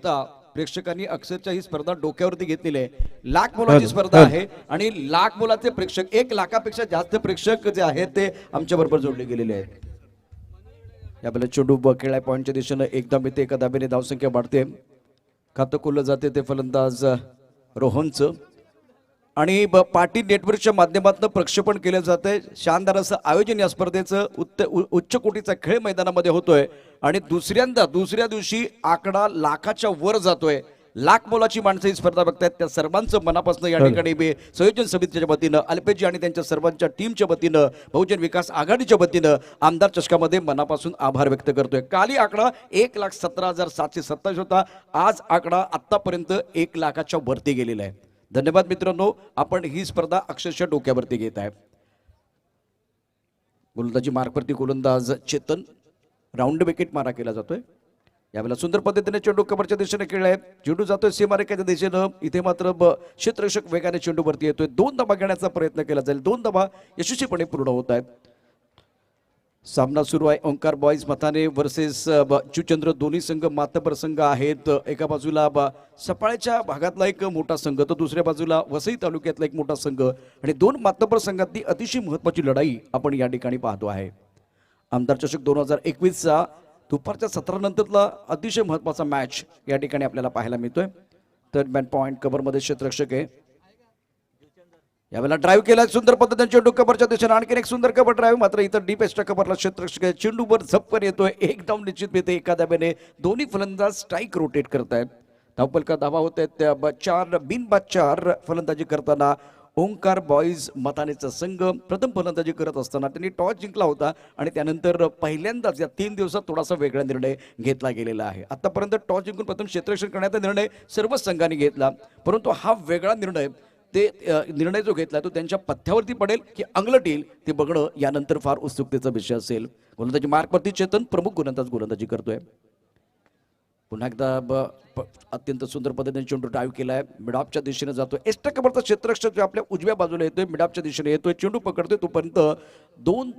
आता प्रेक्षकांनी अक्षरशः ही स्पर्धा डोक्यावरती घेतलेली आहे। लाख मोलाची स्पर्धा आहे आणि लाख मोलाचे प्रेक्षक 1 लाखापेक्षा जास्त प्रेक्षक जे आहेत ते आमच्या बरोबर जोडले गेलेले आहेत। यावेळेला चेंडू खेळाय पॉइंटच्या दिशेने एकदम येते, एका धाब्याने धावसंख्या वाढते, खातं खोललं जाते ते फलंदाज रोहनचं आणि पाटी नेटवर्कच्या माध्यमातून प्रक्षेपण केलं जातंय। शानदार असं आयोजन या स्पर्धेचं उच्च कोटीचा खेळ मैदानामध्ये होतोय आणि दुसऱ्या दिवशी आकडा लाखाच्या वर जातोय। लाख मोलाची माणसं ही स्पर्धा बघतायत, त्या सर्वांचं मनापासून या ठिकाणी मी संयोजन समितीच्या वतीनं, अल्पेजी आणि त्यांच्या सर्वांच्या टीमच्या वतीनं, बहुजन विकास आघाडीच्या वतीनं आमदार चषकामध्ये मनापासून आभार व्यक्त करतोय। काली आकडा 1,17,727 होता, आज आकडा आतापर्यंत 1 लाखाच्या वरती गेलेला आहे। धन्यवाद मित्रांनो, आपण ही स्पर्धा अक्षरशः डोक्यावरती घेत आहे। गोलंदाजी मार्कवरती गोलंदाज चेतन, राऊंड विकेट मारा केला जातोय। यावेळेला सुंदर पद्धतीने चेंडू कव्हरच्या दिशेने खेळलाय, चेंडू जातोय सीमारेषेच्या दिशेनं, इथे मात्र क्षेत्ररक्षक वेगाने चेंडू वरती येतोय। 2 धावा घेण्याचा प्रयत्न केला जाईल, 2 धावा यशस्वीपणे पूर्ण होत आहेत। सामना सुरू आहे, ओंकार बॉयज मथाने वर्सेस चुचंद्र, दोन्ही संघ मातबर संघ आहेत। एका बाजूला सफाळ्याच्या भागातला एक मोठा संघ, तर दुसऱ्या बाजूला वसई तालुक्यातला एक मोठा संघ आणि 2 मातबर संघातली अतिशय महत्त्वाची लढाई आपण या ठिकाणी पाहतो आहे। आमदार चषक 2021चा दुपारच्या 17 नंतरला अतिशय महत्त्वाचा मॅच या ठिकाणी आपल्याला पाहायला मिळतोय। थर्ड मॅन पॉइंट कव्हरमध्ये क्षेत्ररक्षक आहे, यावेळेला ड्राईव्ह केला सुंदर पद्धतीने चेंडू कव्हरच्या दिशेने, आणखी एक सुंदर कव्हर ड्राईव्ह, मात्र इतर डीप एक्स्ट्रा कव्हरला क्षेत्ररक्षक आहे, चेंडूवर झपकन येतोय, एक डाऊन निश्चित मिळते एका धाब्याने। दोन्ही फलंदाज स्ट्राईक रोटेट करतायत, धावपलका धावा होत आहेत, 4 बिनबाद 4 फलंदाजी करताना ओंकार बॉयज मथानेचा संघ प्रथम फलंदाजी करत असताना त्यांनी टॉस जिंकला होता आणि त्यानंतर पहिल्यांदाच या 3 दिवसात थोडासा वेगळा निर्णय घेतला गेलेला आहे। आतापर्यंत टॉस जिंकून प्रथम क्षेत्ररक्षण करण्याचा निर्णय सर्व संघांनी घेतला, परंतु हा वेगळा निर्णय जो घेतला तो त्यांच्या पथ्यावरती पडेल की अंगलट येईल ते बघणं यानंतर फार उत्सुकतेचा विषय असेल। गोलंदाजी मार्कवरती चेतन प्रमुख गोलंदाजी करतोय, पुन्हा एकदा अत्यंत सुंदर पद्धतीने चेंडू ड्राईव्ह केलाय, मिडऑफच्या दिशेने जातोय, एक्स्ट्रा कव्हरचा क्षेत्ररक्षक जो आपल्या उजव्या बाजूला येतोय, मिडऑफच्या दिशेने येतोय, चेंडू पकडतोय, तोपर्यंत 2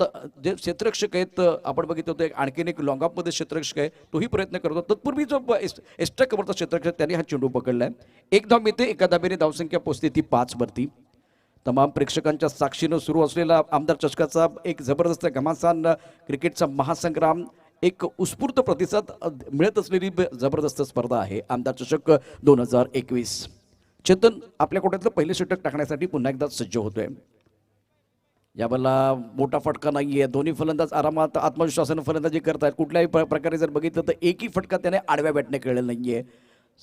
जे क्षेत्ररक्षक आहेत आपण बघितलं होतं, आणखीन एक लॉंग ऑफ मध्ये क्षेत्ररक्षक आहे, तोही प्रयत्न करतो। तत्पूर्वी जो एक्स्ट्रा कव्हरचा क्षेत्ररक्षक त्याने हा चेंडू पकडलाय, एक धाव मिळते, एका धाब्याने धावसंख्या पोहोचते ती 5 वरती। तमाम प्रेक्षकांच्या साक्षीनं सुरू असलेला आमदार चषकाचा एक जबरदस्त घमासान क्रिकेटचा महासंग्राम, एक उत्स्फूर्त प्रतिसाद मिळत असलेली जबरदस्त स्पर्धा आहे आमदार चषक 2021। चेतन आपल्या कोट्यातलं पहिले षटक टाकण्यासाठी पुन्हा एकदा सज्ज होतोय, यावेळेला मोठा फटका नाहीये, दोन्ही फलंदाज आरामात आत्मविश्वासाने फलंदाजी करतायत। कुठल्याही प्रकारे जर बघितलं तर एकही फटका त्याने आडव्या बॅटने खेळलेला नाहीये।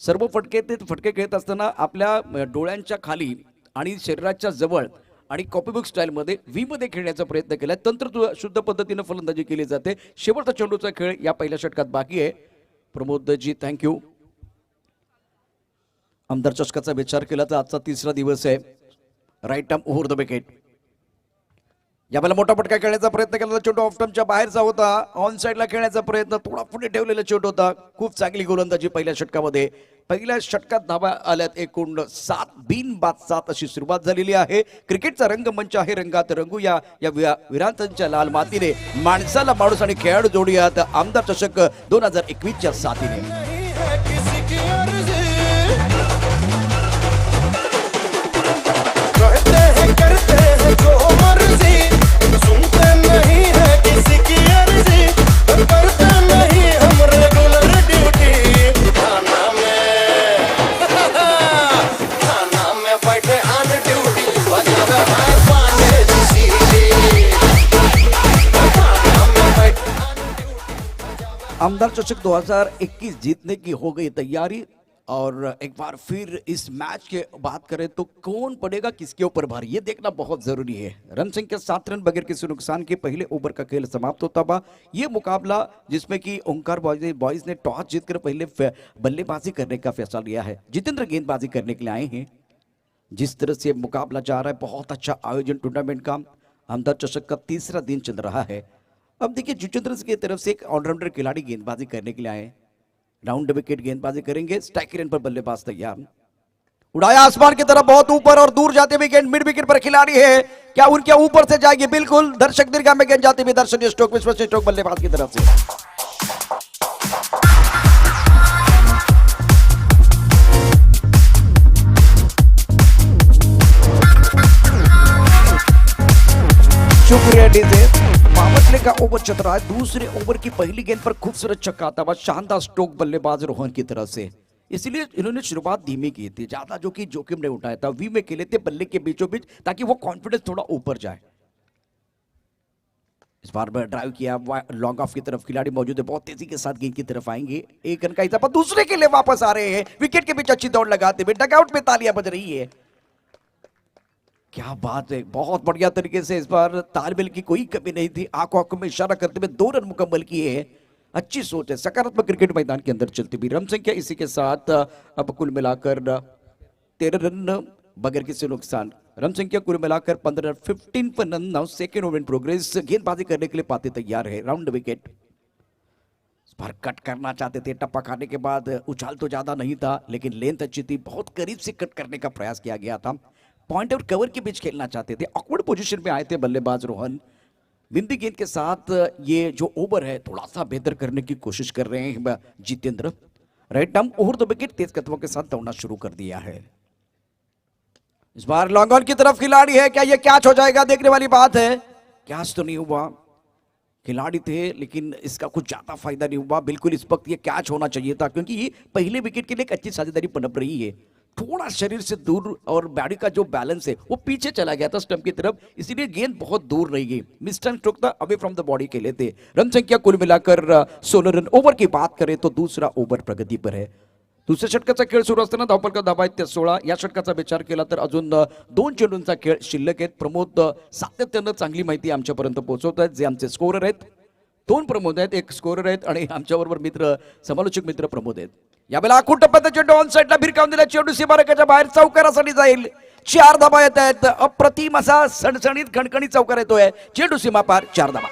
सर्व फटके खेळत असताना आपल्या डोळ्यांच्या खाली आणि शरीराच्या जवळ आणि कॉपीबुक स्टाईलमध्ये व्ही मध्ये खेळण्याचा प्रयत्न केला, तंत्र शुद्ध पद्धतीने फलंदाजी केली जाते। शेवटचा चेंडूचा खेळ या पहिल्या षटकात बाकी आहे। प्रमोदजी थँक्यू। आमदार चषकाचा विचार केला तर आजचा 3रा दिवस आहे, right arm over the wicket. यावेळेला मोठा फटका खेळण्याचा प्रयत्न केला, चेंडू ऑफ स्टंपच्या बाहेरचा होता, ऑन साईडला खेळण्याचा प्रयत्न, थोडा पुढे ठेवलेला चेंडू होता। खूप चांगली गोलंदाजी पहिल्या षटकामध्ये, पहिल्या षटकात धावा आल्यात एकूण 7 बिनबाद 7 अशी सुरुवात झालेली आहे। क्रिकेटचा रंगमंच आहे, रंगात रंगू या विरांतांच्या लाल मातीने माणसाला माणूस आणि खेळाडू जोडूयात आमदार चषक 2021च्या साथीने। आमदार चषक 2021 जीतने की हो गई तैयारी, और एक बार फिर इस मैच के बात करें तो कौन पड़ेगा किसके ऊपर भारी, ये देखना बहुत जरूरी है। रन संख्या 7 रन बगैर किसी नुकसान के पहले ओवर का खेल समाप्त होता हुआ ये मुकाबला, जिसमें कि ओंकार बॉयज ने टॉस जीतकर पहले बल्लेबाजी करने का फैसला लिया है। जितेंद्र गेंदबाजी करने के लिए आए हैं। जिस तरह से मुकाबला जा रहा है, बहुत अच्छा आयोजन टूर्नामेंट का, आमदार चषक का 3रा दिन चल रहा है। अब देखिए जुचेंद्र की तरफ से एक ऑलराउंडर खिलाड़ी गेंदबाजी करने के लिए आए, राउंड विकेट गेंदबाजी करेंगे, स्ट्राइक रेंज पर बल्लेबाज तैयार, उड़ाया आसमान की तरफ बहुत ऊपर और दूर जाते हुए गेंद मिड विकेट पर खिलाड़ी है, क्या उनके ऊपर से जाएगी, बिल्कुल दर्शक दीर्घा में गेंद जाती हुई, दर्शनीय स्ट्रोक विश्व स्ट्रोक बल्लेबाज की तरफ से। ओवर चल रहा है। दूसरे ओवर की पहली गेंद पर खूबसूरत छक्का आता हुआ, शानदार स्ट्रोक बल्लेबाज रोहन की तरफ से। इसलिए इन्होंने शुरुआत धीमी की थी, ज्यादा जो कि जोखिम नहीं उठाया था। वी में खेले थे बल्ले के बीचों बीच ताकि वो कॉन्फिडेंस थोड़ा ऊपर जाए। इस बार ड्राइव किया लॉन्ग ऑफ की तरफ, खिलाड़ी मौजूद है, बहुत तेजी के साथ गेंद की तरफ आएंगे। एक रन का इजाफा, दूसरे के लिए वापस आ रहे हैं, विकेट के बीच अच्छी दौड़ लगाते हुए डगआउट में तालियां बज रही है। क्या बात है, बहुत बढ़िया तरीके से इस बार तालमेल की कोई कमी नहीं थी। आंखों आंखों में इशारा करते हुए 2 रन मुकम्मल किए हैं। अच्छी सोच है, सकारात्मक क्रिकेट मैदान के अंदर चलती हुई। रन संख्या इसी के साथ अब कुल मिलाकर 13 रन बगैर किसी नुकसान। रन संख्या कुल मिलाकर 15 रन, 15 पर run now, second over in progress. गेंदबाजी करने के लिए पाते तैयार है, राउंड विकेट। इस बार कट करना चाहते थे, टप्पा खाने के बाद उछाल तो ज्यादा नहीं था लेकिन लेंथ अच्छी थी, बहुत करीब से कट करने का प्रयास किया गया था। पॉइंट और कवर के बीच खेलना चाहते थे, ऑकवर्ड पोजीशन में आए थे बल्लेबाज रोहन। विंदी गेंद के साथ ये जो ओवर है थोड़ा सा बेहतर करने की कोशिश कर रहे हैं Jitendra. Right down over the wicket तेज कदमों के साथ दौड़ना शुरू कर दिया है। इस बार लॉन्ग ऑन की तरफ खिलाड़ी है, क्या ये कैच हो जाएगा, देखने वाली बात है। कैच तो नहीं हुआ, खिलाड़ी थे लेकिन इसका कुछ ज्यादा फायदा नहीं हुआ। बिल्कुल इस वक्त ये कैच होना चाहिए था क्योंकि ये पहले विकेट के लिए एक अच्छी साझेदारी पनप रही है। थोड़ा शरीर से दूर और बॉडी का जो बैलेंस है वो पीछे चला गया था स्टंप की तरफ, इसीलिए गेंद बहुत दूर रह गई। मिस्टर स्ट्रोक था, अवे फ्रॉम द बॉडी के लिए थे। रन संख्या कुल मिलाकर 16 रन। ओवर की बात करें तो दूसरा ओवर प्रगति पर है। दुसऱ्या षटकाचा खेळ सुरू असताना धावफलक धाबा आहेत त्या 16। या षटकाचा विचार केला तर अजून 2 चेंडूंचा खेळ शिल्लक आहेत। प्रमोद सातत्यानं चांगली माहिती आमच्यापर्यंत पोहोचवत आहेत, जे आमचे स्कोरर आहेत। 2 प्रमोद आहेत, एक स्कोरर आहेत आणि आमच्याबरोबर मित्र समालोचक मित्र प्रमोद आहेत। यावेळेला आखूड टप्प्यात चेंडू ऑन साइडला भिरकावून दिला, चेंडू सीमारेषेच्या बाहेर चौकारासाठी जाईल। 4 धाबा येत आहेत, अप्रतिम असा सणसणीत खणखणीत चौकार येतोय, चेंडू सीमा पार, 4 धाबा।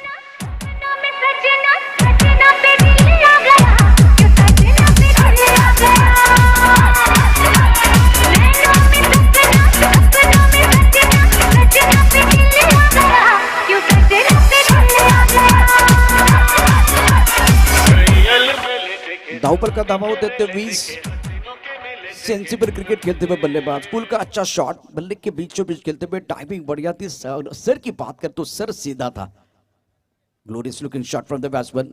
धावपर का दावा होते थे 20। सेंसिबल क्रिकेट खेलते हुए बल्लेबाज, पुल का अच्छा शॉट, बल्ले के बीचों बीच खेलते हुए टाइमिंग बढ़िया थी। सर की बात कर तो सर सीधा था। Glorious looking shot from the batsman.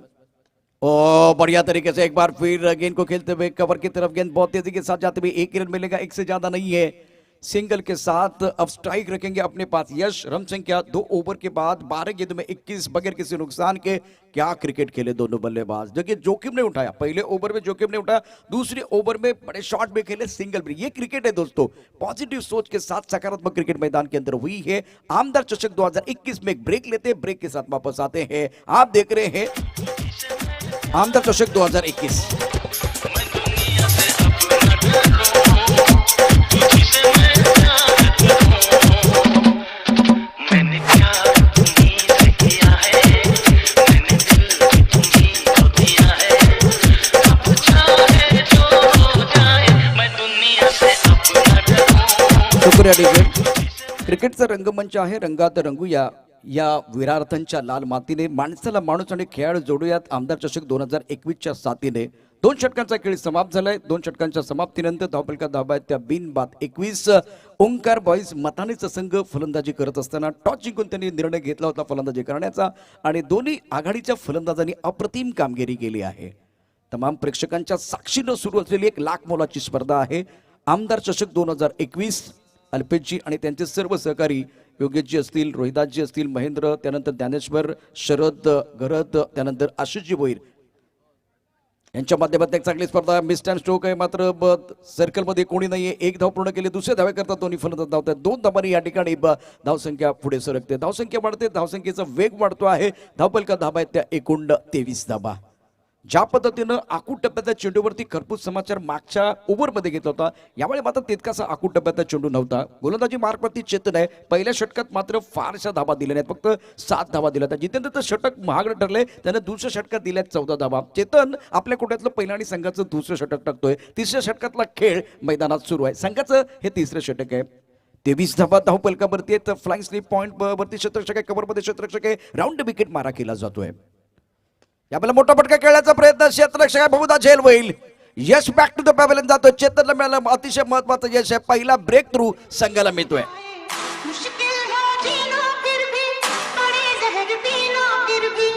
ओ बढ़िया तरीके से एक बार फिर गेंद को खेलते हुए कवर की तरफ, गेंद बहुत तेजी के साथ जाते हुए 1 रन मिलेगा, 1 से ज्यादा नहीं है। सिंगल के साथ अब स्ट्राइक रखेंगे अपने पास यश। रन संख्या 2 ओवर के बाद 12 गेंद में 21 बगैर किसी नुकसान के। क्या क्रिकेट खेले दोनों बल्लेबाज, देखिए जोखिम नहीं उठाया, पहले ओवर में जोखिम नहीं उठाया, दूसरे ओवर में बड़े शॉट में खेले, सिंगल भी। ये क्रिकेट है दोस्तों, पॉजिटिव सोच के साथ सकारात्मक क्रिकेट मैदान के अंदर हुई है। आमदार चषक 2021 में एक ब्रेक लेते, ब्रेक के साथ वापस आते हैं। आप देख रहे हैं आमदार चषक 2021। क्रिकेटचा रंगमंच आहे, रंगात रंगूया या विरार्थांच्या लाल मातीने। माणसाला माणूस आणि खेळाडू जोडूयात आमदार चषक 2021च्या साथीने। 2 षटकांचा खेळ समाप्त झालाय। 2 षटकांच्या समाप्तीनंतर धावफलकात धाबा आहेत त्या बिनबाद 21। ओंकार बॉईज मतानेचा संघ फलंदाजी करत असताना टॉस जिंकून त्यांनी निर्णय घेतला होता फलंदाजी करण्याचा आणि दोन्ही आघाडीच्या फलंदाजांनी अप्रतिम कामगिरी केली आहे। तमाम प्रेक्षकांच्या साक्षीनं सुरू असलेली एक लाख मोलाची स्पर्धा आहे आमदार चषक 2021। अल्पेशजी आणि त्यांचे सर्व सहकारी योगेशजी असतील, रोहिदासजी असतील, महेंद्र, त्यानंतर ज्ञानेश्वर, शरद घरत, त्यानंतर आशिषजी भोईर यांच्या माध्यमातून एक चांगली स्पर्धा। मिस अँड स्ट्रोक आहे, मात्र सर्कलमध्ये कोणी नाहीये। 1 धाव पूर्ण केली, दुसऱ्या धावे करता दोन्ही फलंदाज धावतात। 2 धावांनी या ठिकाणी धावसंख्या पुढे सरकते, धावसंख्या वाढते, धावसंख्येचा वेग वाढतो आहे। धावफलका धाबा आहेत त्या एकूण 23 धाबा। ज्या पद्धतीनं आखूड टप्प्याच्या चेंडूवरती खरपूस समाचार मागच्या ओव्हरमध्ये घेतला होता, यावेळी मात्र तितकासा आखूड टप्प्याचा चेंडू नव्हता। गोलंदाजी मार्गवरती चेतन आहे, पहिल्या षटकात मात्र फारशा धाबा दिल्या नाहीत, फक्त 7 धाबा दिल्या होत्या। जितेंद्रचं षटक महागडं ठरलंय, त्यानं दुसऱ्या षटकात दिल्यात 14 धाबा। चेतन आपल्या कोट्यातलं पहिलं आणि संघाचं दुसरं षटक टाकतोय। तिसऱ्या षटकातला खेळ मैदानात सुरू आहे, संघाचं हे तिसरं षटक आहे। 23 धाबा धावफलकावरती आहेत। फ्लाइंग स्लिप पॉइंट वरती क्षेत्ररक्षक आहे, कव्हरमध्ये क्षेत्ररक्षक आहे, राऊंड विकेट मारा केला जातोय। यावेळेला मोठा फटका खेळण्याचा प्रयत्न क्षेत्ररक्षक बहुधा झेल होईल। यश बॅक टू द पॅव्हलियन जातो, चेतनला मिळालं अतिशय महत्वाचं यश आहे, पहिला ब्रेक थ्रू संघाला मिळतोय। मुश्किल है जीना फिर भी, बड़े जहर पीना फिर भी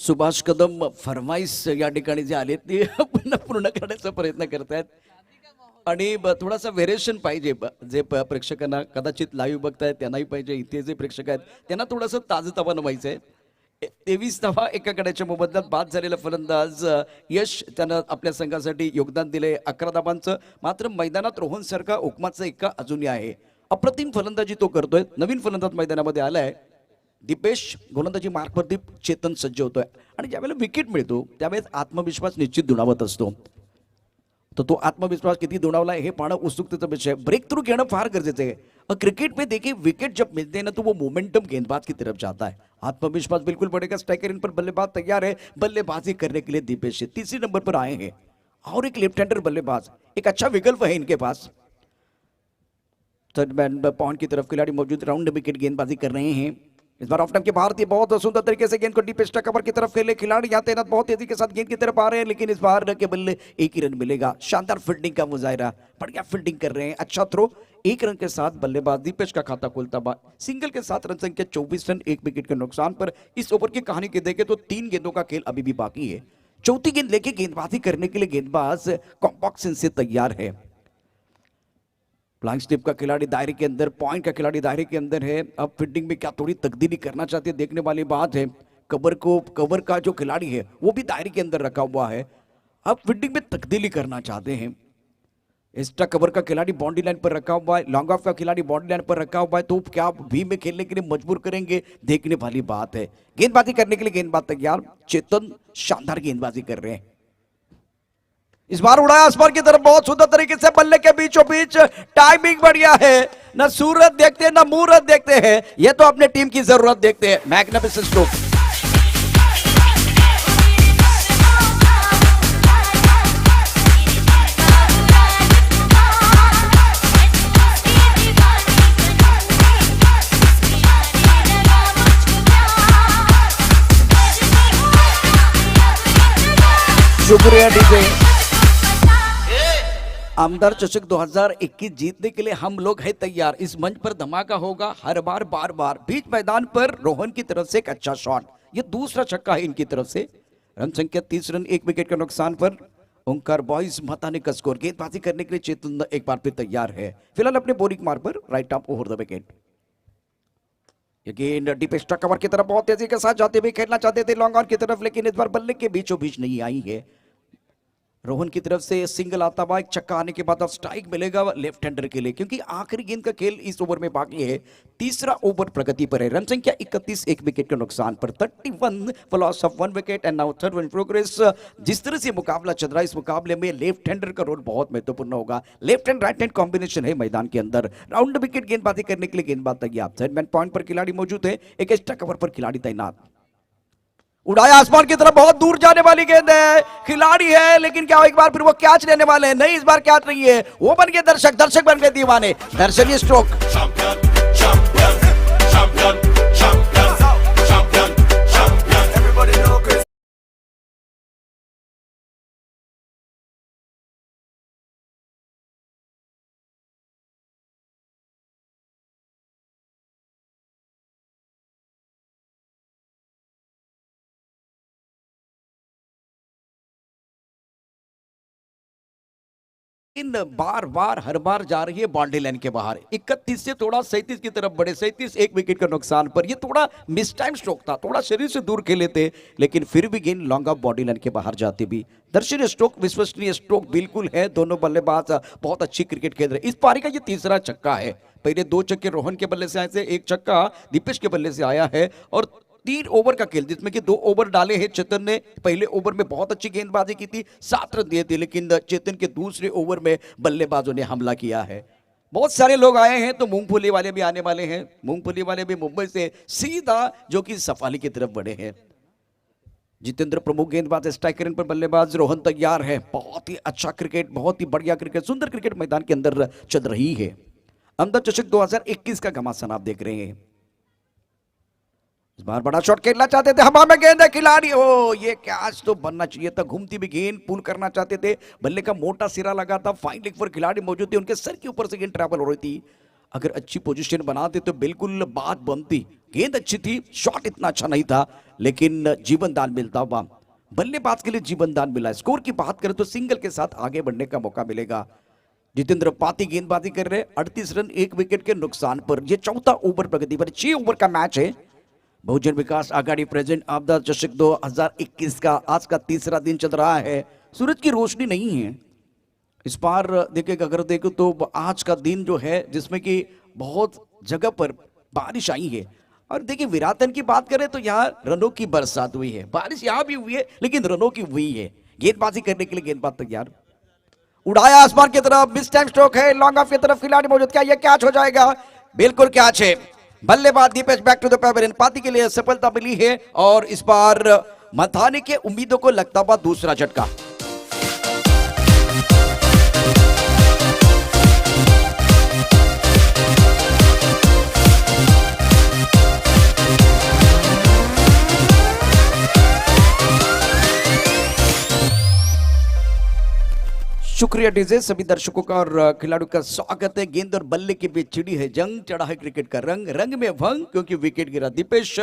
सुभाष कदम फरमाईस या ठिकाणी जे आले ते पुन्हा पूर्ण करण्याचा प्रयत्न करतायत आणि थोडासा व्हेरिएशन पाहिजे जे प्रेक्षकांना कदाचित लाईव्ह बघतायत त्यांनाही पाहिजे, इथे जे प्रेक्षक आहेत त्यांना थोडंसं ताजंतवानं व्हायचं आहे. 23 धावा एका गड्याच्या मोबदल्यात बाद झालेला फलंदाज यश त्यानं आपल्या संघासाठी योगदान दिले 11 धावांचं. मात्र मैदानात रोहन सारखा हुकमाचा एक्का अजूनही आहे. अप्रतिम फलंदाजी तो करतोय. नवीन फलंदाज मैदानामध्ये आलाय दीपेश. गोलंदाजी मार्कवरती चेतन सज्ज होतोय आणि ज्यावेळेला विकेट मिळतो त्यावेळेस आत्मविश्वास निश्चित दुणावत असतो. तो आत्मविश्वास किती दुणावला है पाना उत्सुकतेचा विषय. ब्रेक थ्रू घेना फार गरजेचं है. और क्रिकेट में देखिए विकेट जब मिलते हैं ना तो वो मोमेंटम गेंदबाज की तरफ जाता है. आत्मविश्वास बिल्कुल बढ़ेगा. स्ट्राइकर इन पर बल्लेबाज तैयार है बल्लेबाजी करने के लिए. दीपेश तीसरे नंबर पर आए हैं और एक लेफ्ट हैंडर बल्लेबाज, एक अच्छा विकल्प है इनके पास. थर्ड मैन पॉइंट की तरफ खिलाड़ी मौजूद. राउंड विकेट गेंदबाजी कर रहे हैं इस बार ऑफ टाइम के भारतीय बहुत सुंदर तरीके से गेंद को डीप एक्स्ट्रा कवर की तरफ खेले खिलाड़ी. यहाँ तैनात बहुत तेजी के साथ गेंद की तरफ आ रहे हैं लेकिन इस बार के बल्ले एक ही रन मिलेगा. शानदार फील्डिंग का मुजाहिरा, बढ़िया फील्डिंग कर रहे हैं. अच्छा थ्रो. एक रन के साथ बल्लेबाज दीपेश का खाता खुलता बा. सिंगल के साथ रन संख्या 24 रन, एक विकेट के नुकसान पर. इस ओवर की कहानी के देखें तो 3 गेंदों का खेल अभी भी बाकी है. चौथी गेंद लेके गेंदबाजी करने के लिए गेंदबाज कॉम्पॉक्सन से तैयार है. फ्लाइंग स्लिप का खिलाड़ी दायरे के अंदर, पॉइंट का खिलाड़ी दायरे के अंदर है. अब फील्डिंग में क्या थोड़ी तब्दीली करना चाहते हैं देखने वाली बात है. कवर का जो खिलाड़ी है वो भी दायरे के अंदर रखा हुआ है. अब फील्डिंग में तब्दीली करना चाहते हैं. एक्स्ट्रा कवर का खिलाड़ी बाउंड्री लाइन पर रखा हुआ है, लॉन्ग ऑफ का खिलाड़ी बाउंड्री लाइन पर रखा हुआ है. तो क्या भी में खेलने के लिए मजबूर करेंगे देखने वाली बात है. गेंदबाजी करने के लिए गेंदबाज तैयार. चेतन शानदार गेंदबाजी कर रहे हैं. इस बार उड़ाया आसमान की तरफ बहुत सुंदर तरीके से बल्ले के बीचों बीच. टाइमिंग बढ़िया है. ना सूरत देखते हैं ना मुहूर्त देखते हैं, ये तो अपने टीम की जरूरत देखते हैं. Magnificent stroke. शुक्रिया डीजे. आमदार चषक 2021 जीतने के लिए हम लोग हैं तैयार. इस मंच पर धमाका होगा हर बार बार बार. बीच मैदान पर रोहन की तरफ से एक अच्छा शॉट. ये दूसरा छक्का है इनकी तरफ से. रन संख्या 30 रन, एक विकेट का नुकसान पर. ओंकार बॉयज मताने का स्कोर. गेंदबाजी करने के लिए चेतन एक बार फिर तैयार है. फिलहाल अपने बोरिंग मार्क पर right of over the wicket. गेंद डीप एक्स्ट्रा कवर की तरफ बहुत तेजी के साथ जाते हुए खेलना चाहते थे लॉन्ग ऑन की तरफ, लेकिन इस बार बल्ले के बीचों बीच नहीं आई है. रोहन की तरफ से सिंगल आता हुआ. एक छक्का आने के बाद अब स्ट्राइक मिलेगा लेफ्ट हैंडर के लिए क्योंकि आखिरी गेंद का खेल इस ओवर में बाकी है. तीसरा ओवर प्रगति पर है. रन संख्या 31, एक विकेट के नुकसान पर. 31 for loss of 1 wicket and now third one progress. जिस तरह से मुकाबला चल रहा है इस मुकाबले में लेफ्ट हैंडर का रोल बहुत महत्वपूर्ण होगा. Left hand right hand combination है मैदान के अंदर. राउंड विकेट गेंदबाजी करने के लिए गेंदबाज तैयार. थर्ड मैन पॉइंट पर खिलाड़ी मौजूद है. एक एक्स्ट्रा कवर पर खिलाड़ी तैनात. उड़ाया आसमान की तरफ बहुत दूर जाने वाली गेंद है. खिलाड़ी है लेकिन क्या एक बार फिर वो कैच लेने वाले हैं? नहीं, इस बार कैच नहीं है. वो बन गए दर्शक बन गए दीवाने. दर्शनीय स्ट्रोक. इन बार बार हर बार जा रही है बाउंड्री लाइन के बाहर. 31 से थोड़ा 37 की तरफ बढ़े. 37, एक विकेट का नुकसान पर. ये थोड़ा मिस टाइम स्ट्रोक था. थोड़ा शरीर से दूर खेले थे लेकिन फिर भी गेंद लॉन्ग ऑफ बाउंड्री लाइन के बाहर जाती भी. दर्शनीय स्ट्रोक, विश्वसनीय स्ट्रोक बिल्कुल है. दोनों बल्लेबाज बहुत अच्छी क्रिकेट खेल रहे. इस पारी का ये तीसरा छक्का है. पहले 2 छक्के रोहन के बल्ले से आए थे, एक छक्का दीपेश के बल्ले से आया है और 3 ओवर का खेल जिसमें कि 2 ओवर डाले हैं चेतन ने. पहले ओवर में बहुत अच्छी गेंदबाजी की थी, 7 रन दिए थे, लेकिन चेतन के दूसरे ओवर में बल्लेबाजों ने हमला किया है. बहुत सारे लोग आए हैं तो मूंगफली वाले भी आने वाले हैं. मूंगफली वाले भी मुंबई से सीधा जो कि सफाली की तरफ बढ़े हैं. जितेंद्र प्रमुख गेंदबाज, स्ट्राइकर पर बल्लेबाज. रोहन तैयार है. बहुत ही अच्छा क्रिकेट, बहुत ही बढ़िया क्रिकेट, सुंदर क्रिकेट मैदान के अंदर चल रही है. अंदर चषक 2021 का घमासान आप देख रहे हैं. इस बार बड़ा शॉट खेलना चाहते थे, हवा में गेंद है. खिलाड़ी हो, ये कैच तो बनना चाहिए था. घूमती भी गेंद पुल करना चाहते थे. बल्ले का मोटा सिरा लगा था. फाइन लेग पर खिलाड़ी मौजूद थे, उनके सर के ऊपर से गेंद ट्रैवल हो रही थी. अगर अच्छी पोजीशन बनाते तो बिल्कुल बात बनती। गेंद अच्छी थी, शॉट इतना अच्छा नहीं था, लेकिन जीवन दान मिलता हुआ बल्लेबाज के लिए जीवन दान मिला। स्कोर की बात करें तो सिंगल के साथ आगे बढ़ने का मौका मिलेगा। जितेंद्र पाती गेंदबाजी कर रहे हैं, 38 रन 1 विकेट के नुकसान पर। यह चौथा ओवर प्रगति पर, 6 ओवर का मैच है। बहुजन विकास आघाड़ी प्रेजेंट आपदा चषक 2021 का आज का तीसरा दिन चल रहा है। सूरज की रोशनी नहीं है इस बार। देखिए अगर देखो तो आज का दिन जो है जिसमें कि बहुत जगह पर बारिश आई है। और देखिए विराटन की बात करें तो यहाँ रनों की बरसात हुई है। बारिश यहाँ भी हुई है लेकिन रनों की हुई है। गेंदबाजी करने के लिए गेंदबाज तैयार, उड़ाया आसमान की तरफ, मिस टाइम स्ट्रोक है, लॉन्ग ऑफ की तरफ खिलाड़ी मौजूद। क्या यह कैच हो जाएगा? बिल्कुल कैच है। बल्लेबाज Deepesh back to the pavilion. पाती के लिए सफलता मिली है और इस बार मथाने के उम्मीदों को लगता हुआ दूसरा झटका। शुक्रिया डीजे। सभी दर्शकों का और खिलाड़ियों का स्वागत है। गेंद और बल्ले के बीच छिड़ी है जंग, चढ़ा है क्रिकेट का रंग, रंग में भंग क्योंकि विकेट गिरा। दीपेश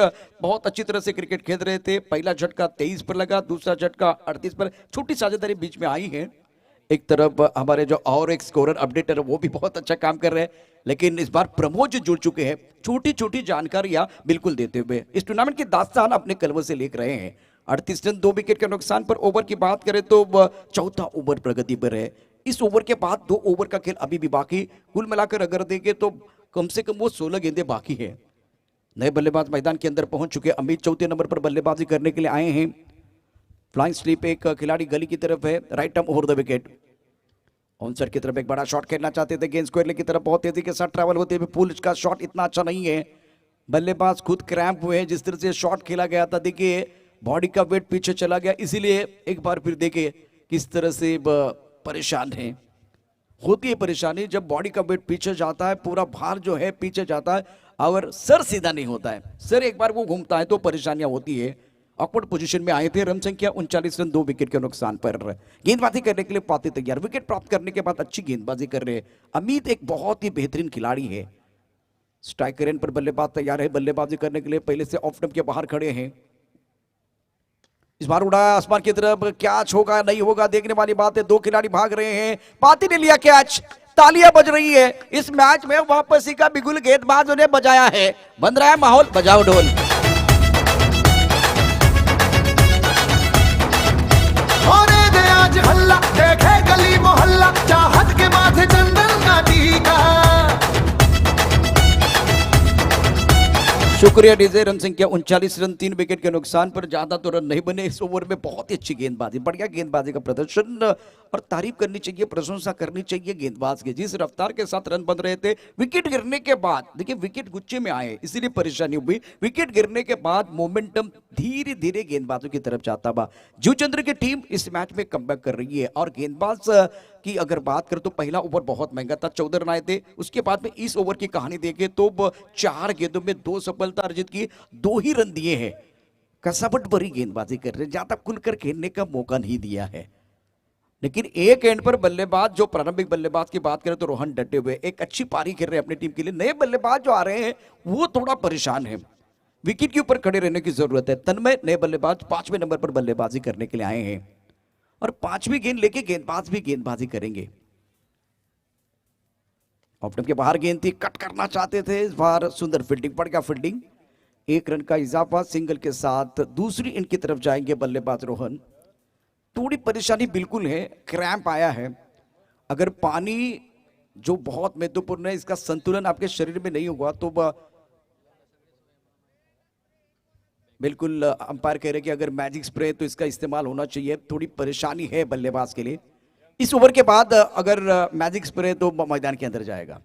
बहुत अच्छी तरह से क्रिकेट खेल रहे थे। पहला झटका 23 पर लगा, दूसरा झटका 38 पर। छोटी साझेदारी बीच में आई है। एक तरफ हमारे जो और एक स्कोरर अपडेटर वो भी बहुत अच्छा काम कर रहे हैं, लेकिन इस बार प्रमोद जी जुड़ चुके हैं छोटी छोटी जानकारियां बिल्कुल देते हुए। इस टूर्नामेंट की दास्तान अपने कलमों से लिख रहे हैं। 38 रन 2 विकेट के नुकसान पर। ओवर की बात करें तो चौथा ओवर प्रगति पर है। इस ओवर के बाद 2 ओवर का खेल अभी भी बाकी। कुल मिलाकर अगर देखें तो कम से कम वो 16 गेंदें बाकी है। नए बल्लेबाज मैदान के अंदर पहुंच चुके। अमित चौथे नंबर पर बल्लेबाजी करने के लिए आए हैं। फ्लाइंग स्लिप एक खिलाड़ी गली की तरफ है, right arm over the wicket. Answer की तरफ एक बड़ा शॉट खेलना चाहते थे, गेंद स्क्वायर की तरफ बहुत तेजी के साथ ट्रैवल होते हुए। पुल का शॉट इतना अच्छा नहीं है, बल्लेबाज खुद क्रैम्प हुए हैं। जिस तरह से शॉट खेला गया था, देखिए बॉडी का वेट पीछे चला गया, इसीलिए एक बार फिर देखिए किस तरह से परेशान है। होती है परेशानी जब बॉडी का वेट पीछे जाता है, पूरा भार जो है पीछे जाता है और सर सीधा नहीं होता है। सर एक बार वो घूमता है तो परेशानियां होती है। ऑकवर्ड पोजीशन में आए थे। रन संख्या 39 रन 2 विकेट के नुकसान पर। गेंदबाजी करने के लिए पाती तैयार। विकेट प्राप्त करने के बाद अच्छी गेंदबाजी कर रहे हैं। अमित एक बहुत ही बेहतरीन खिलाड़ी है। स्ट्राइकर एंड पर बल्लेबाज तैयार है बल्लेबाजी करने के लिए। पहले से ऑफ स्टंप के बाहर खड़े हैं। इस बार उड़ाया आसमान की तरफ, कैच होगा नहीं होगा देखने वाली बात है। 2 खिलाड़ी भाग रहे हैं, पाती ने लिया कैच। तालियां बज रही है। इस मैच में वापसी का बिगुल गेंदबाजों ने बजाया है। बन रहा है माहौल, बजाओ ढोल। आज हल्ला देखे गली मोहल्ला, चाहत के माथे चंदन का टीका। शुक्रिया डीजे। रन संख्या 39 रन 3 विकेट के नुकसान पर। ज्यादा तो रन नहीं बने इस ओवर में। बहुत ही अच्छी गेंदबाजी, बढ़िया गेंदबाजी का प्रदर्शन और तारीफ करनी चाहिए, प्रशंसा करनी चाहिए गेंदबाज की। जिस रफ्तार के साथ रन बन रहे थे विकेट गिरने के बाद, देखिए विकेट गुच्छे में आए इसीलिए परेशानी हुई। विकेट गिरने के बाद मोमेंटम धीरे धीरे गेंदबाजों की तरफ जाता हुआ। जुचंद्र की टीम इस मैच में कमबैक कर रही है। और गेंदबाज की अगर बात करें तो पहला ओवर बहुत महंगा था, 14 रन आए थे। उसके बाद में इस ओवर की कहानी देखें तो 4 गेंदों में 2 सफलता अर्जित की, 2 ही रन दिए हैं। कसबट भरी गेंदबाजी कर रहे, ज्यादा खुलकर खेलने का मौका नहीं दिया है। लेकिन एक एंड पर बल्लेबाज, जो प्रारंभिक बल्लेबाज की बात करें तो रोहन डटे हुए एक अच्छी पारी खेल रहे हैं अपनी टीम के लिए। नए बल्लेबाज जो आ रहे हैं वो थोड़ा परेशान है, विकेट के ऊपर खड़े रहने की जरूरत है। तन्मय नए बल्लेबाज 5वें नंबर पर बल्लेबाजी करने के लिए आए हैं और 5वीं गेंद लेके गेंदबाज भी गेंदबाजी करेंगे। ऑफ के बाहर गेंद थी, कट करना चाहते थे। इस बार सुंदर फील्डिंग, बढ़िया फील्डिंग। 1 रन का इजाफा सिंगल के साथ। दूसरी एंड की तरफ जाएंगे बल्लेबाज रोहन। थोड़ी परेशानी बिल्कुल है, क्रैम्प आया है। अगर पानी जो बहुत महत्वपूर्ण है, इसका संतुलन आपके शरीर में नहीं हुआ तो बिल्कुल अंपायर कह रहे कि अगर मैजिक स्प्रे तो इसका इस्तेमाल होना चाहिए। थोड़ी परेशानी है बल्लेबाज के लिए। इस ओवर के बाद अगर मैजिक स्प्रे तो मैदान के अंदर जाएगा।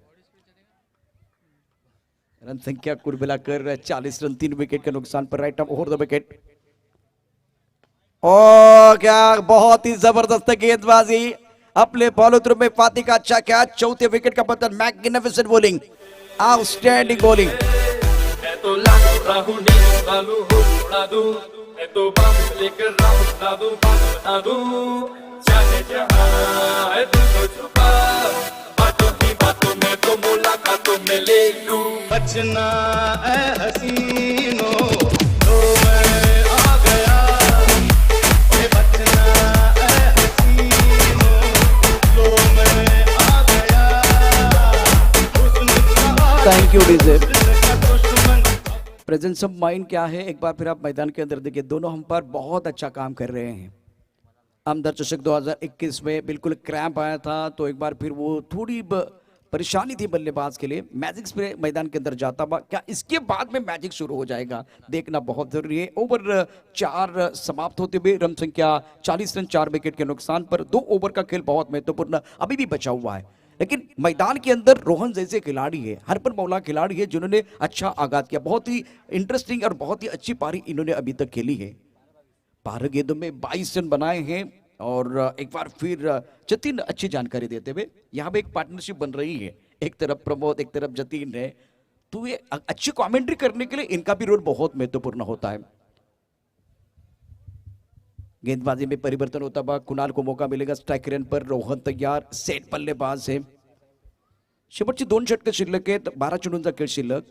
रन संख्या कुल मिलाकर 40 रन 3 विकेट के नुकसान पर। Right arm over the wicket. और क्या बहुत ही जबरदस्त गेंदबाजी। अपने फॉलो थ्रू में पाती का अच्छा कैच। 4थे विकेट का पतन। Magnificent bowling, outstanding bowling. तो लागू राहू नीलू बालू हो उड़ा दूं, मैं तो बाबू लेकर राहू उड़ा दूं, बना दूं। चाहे जहां है दिल को छुपा, बातों ही बातों में तो को मुलाकातों में ले लूं। बचना ए हसीनो तो मैं आ गया, ओए बचना ए हसीनो तो मैं आ गया, हुस्न का थैंक यू डीजे। का दुश्मन। प्रेजेंस ऑफ माइंड क्या है, एक बार फिर आप मैदान के अंदर देखिए, दोनों हम पर बहुत अच्छा काम कर रहे हैं। आमदार चषक 2021 में बिल्कुल क्रैम्प आया था, तो एक बार फिर वो थोड़ी परेशानी थी बल्लेबाज के लिए। मैजिक स्प्रे मैदान के अंदर जाता हुआ, क्या इसके बाद में मैजिक शुरू हो जाएगा, देखना बहुत जरूरी है। ओवर 4 समाप्त होते हुए रन संख्या 40 रन 4 विकेट के नुकसान पर 2 ओवर का खेल बहुत महत्वपूर्ण अभी भी बचा हुआ है। लेकिन मैदान के अंदर रोहन जैसे खिलाड़ी है, हरपन मौला खिलाड़ी है, जिन्होंने अच्छा आगाज किया। बहुत ही इंटरेस्टिंग और बहुत ही अच्छी पारी इन्होंने अभी तक खेली है। 12 गेंदों में 22 रन बनाए हैं। और एक बार फिर जतिन अच्छी जानकारी देते हुए, यहाँ पे एक पार्टनरशिप बन रही है, एक तरफ प्रमोद एक तरफ जतिन है, तो ये अच्छी कमेंट्री करने के लिए इनका भी रोल बहुत महत्वपूर्ण होता है। गेंदबाजी में परिवर्तन होता हुआ कुणाल को मौका मिलेगा स्ट्राइक रेन पर। रोहन तैयार, सेट बल्लेबाज है। शेवटची 2 षटकं शिल्लक आहेत, 12 चेंडूंचा खेळ शिल्लक।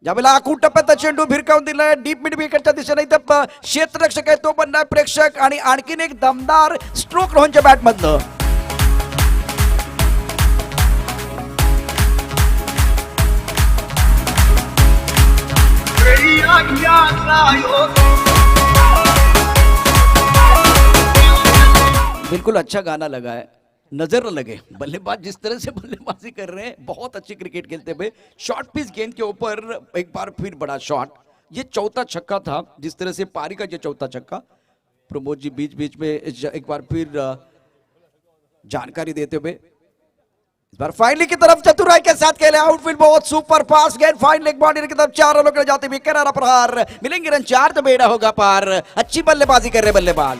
ज्यावेळेला आखूड टप्प्यात चेंडू भिरकावून दिलाय डीप मिड विकेटच्या दिशेने, इथं क्षेत्ररक्षक आहे तो बनणार प्रेक्षक, आणि आणखीन एक दमदार स्ट्रोक रोहनच्या बॅटमधनं। बिल्कुल अच्छा गाना लगा है, नजर न लगे। बल्लेबाज जिस तरह से बल्लेबाजी कर रहे हैं, बहुत अच्छी क्रिकेट खेलते हुए। शॉर्ट पिच गेंद के ऊपर एक बार फिर बड़ा शॉट, ये चौथा छक्का था, जिस तरह से पारी का ये चौथा छक्का। प्रमोद जी बीच बीच में एक बार फिर जानकारी देते हुए, इस बार फाइनली की तरफ चतुराई के साथ खेले, आउटफील्ड बहुत सुपर फास्ट गेंद, फाइन लेग बाउंड्री की तरफ 4 रनों के लिए जाते हुए करारा प्रहार, मिलेंगे रन 4 तो बेड़ा होगा पार। अच्छी बल्लेबाजी कर रहे बल्लेबाज।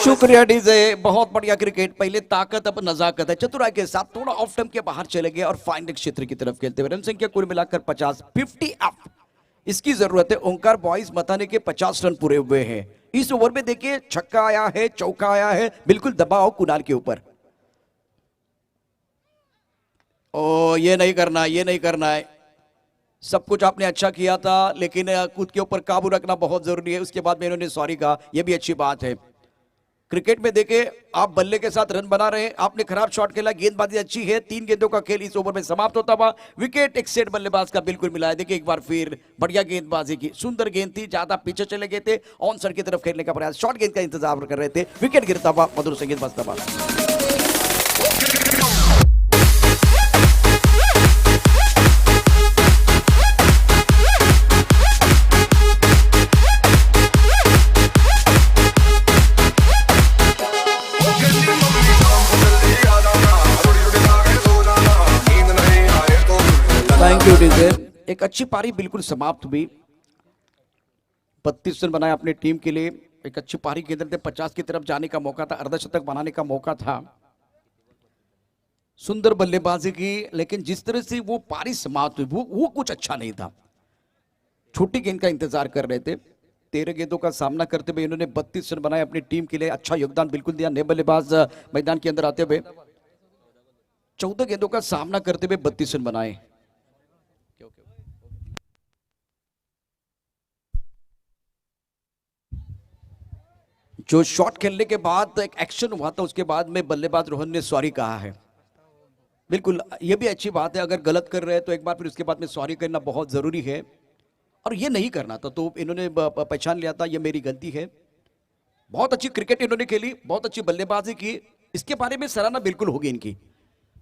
शुक्रिया डीजे, बहुत बढ़िया क्रिकेट। पहले ताकत अब नजाकत है। चतुराई के साथ थोड़ा ऑफ स्टंप के बाहर चले गए और फाइनल क्षेत्र की तरफ खेलते हुए रन संख्या कुल मिलाकर 50 अप इसकी जरूरत है। ओंकार बॉयज मताने के 50 रन पूरे हुए हैं। इस ओवर में देखिए छक्का आया है, चौका आया है, बिल्कुल दबाव कुणाल के ऊपर। ओ ये नहीं करना, ये नहीं करना है। सब कुछ आपने अच्छा किया था, लेकिन खुद के ऊपर काबू रखना बहुत जरूरी है। उसके बाद में इन्होंने सॉरी कहा, यह भी अच्छी बात है। क्रिकेट में देखे आप बल्ले के साथ रन बना रहे हैं, आपने खराब शॉट खेला, गेंदबाजी अच्छी है। 3 गेंदों का खेल इस ओवर में समाप्त होता हुआ, विकेट एक सेट बल्लेबाज का बिल्कुल मिला है। देखिए एक बार फिर बढ़िया गेंदबाजी की, सुंदर गेंद थी, ज्यादा पीछे चले गए थे, ऑन साइड की तरफ खेलने का प्रयास, शॉर्ट गेंद का इंतजार कर रहे थे, विकेट गिरता हुआ, मधुर संगीत बजता हुआ। एक अच्छी पारी बिल्कुल समाप्त हुई। 32 रन बनाए अपने टीम के लिए। एक अच्छी पारी के अंदर 50 की तरफ जाने का मौका था, अर्धशतक बनाने का मौका था। सुंदर बल्लेबाजी की, लेकिन जिस तरह से वो पारी समाप्त हुई वो कुछ अच्छा नहीं था। छोटी गेंद का इंतजार कर रहे थे। 13 गेंदों का सामना करते हुए इन्होंने 32 रन बनाए अपनी टीम के लिए। अच्छा योगदान बिल्कुल दिया। नए बल्लेबाज मैदान के अंदर आते हुए 14 गेंदों का सामना करते हुए 32 रन बनाए। जो शॉट खेलने के बाद एक एक्शन हुआ था, उसके बाद में बल्लेबाज रोहन ने सॉरी कहा है। बिल्कुल ये भी अच्छी बात है, अगर गलत कर रहे हैं तो एक बार फिर उसके बाद में सॉरी करना बहुत जरूरी है, और ये नहीं करना था, तो इन्होंने पहचान लिया था ये मेरी गलती है। बहुत अच्छी क्रिकेट इन्होंने खेली, बहुत अच्छी बल्लेबाजी की, इसके बारे में सराहना बिल्कुल होगी इनकी।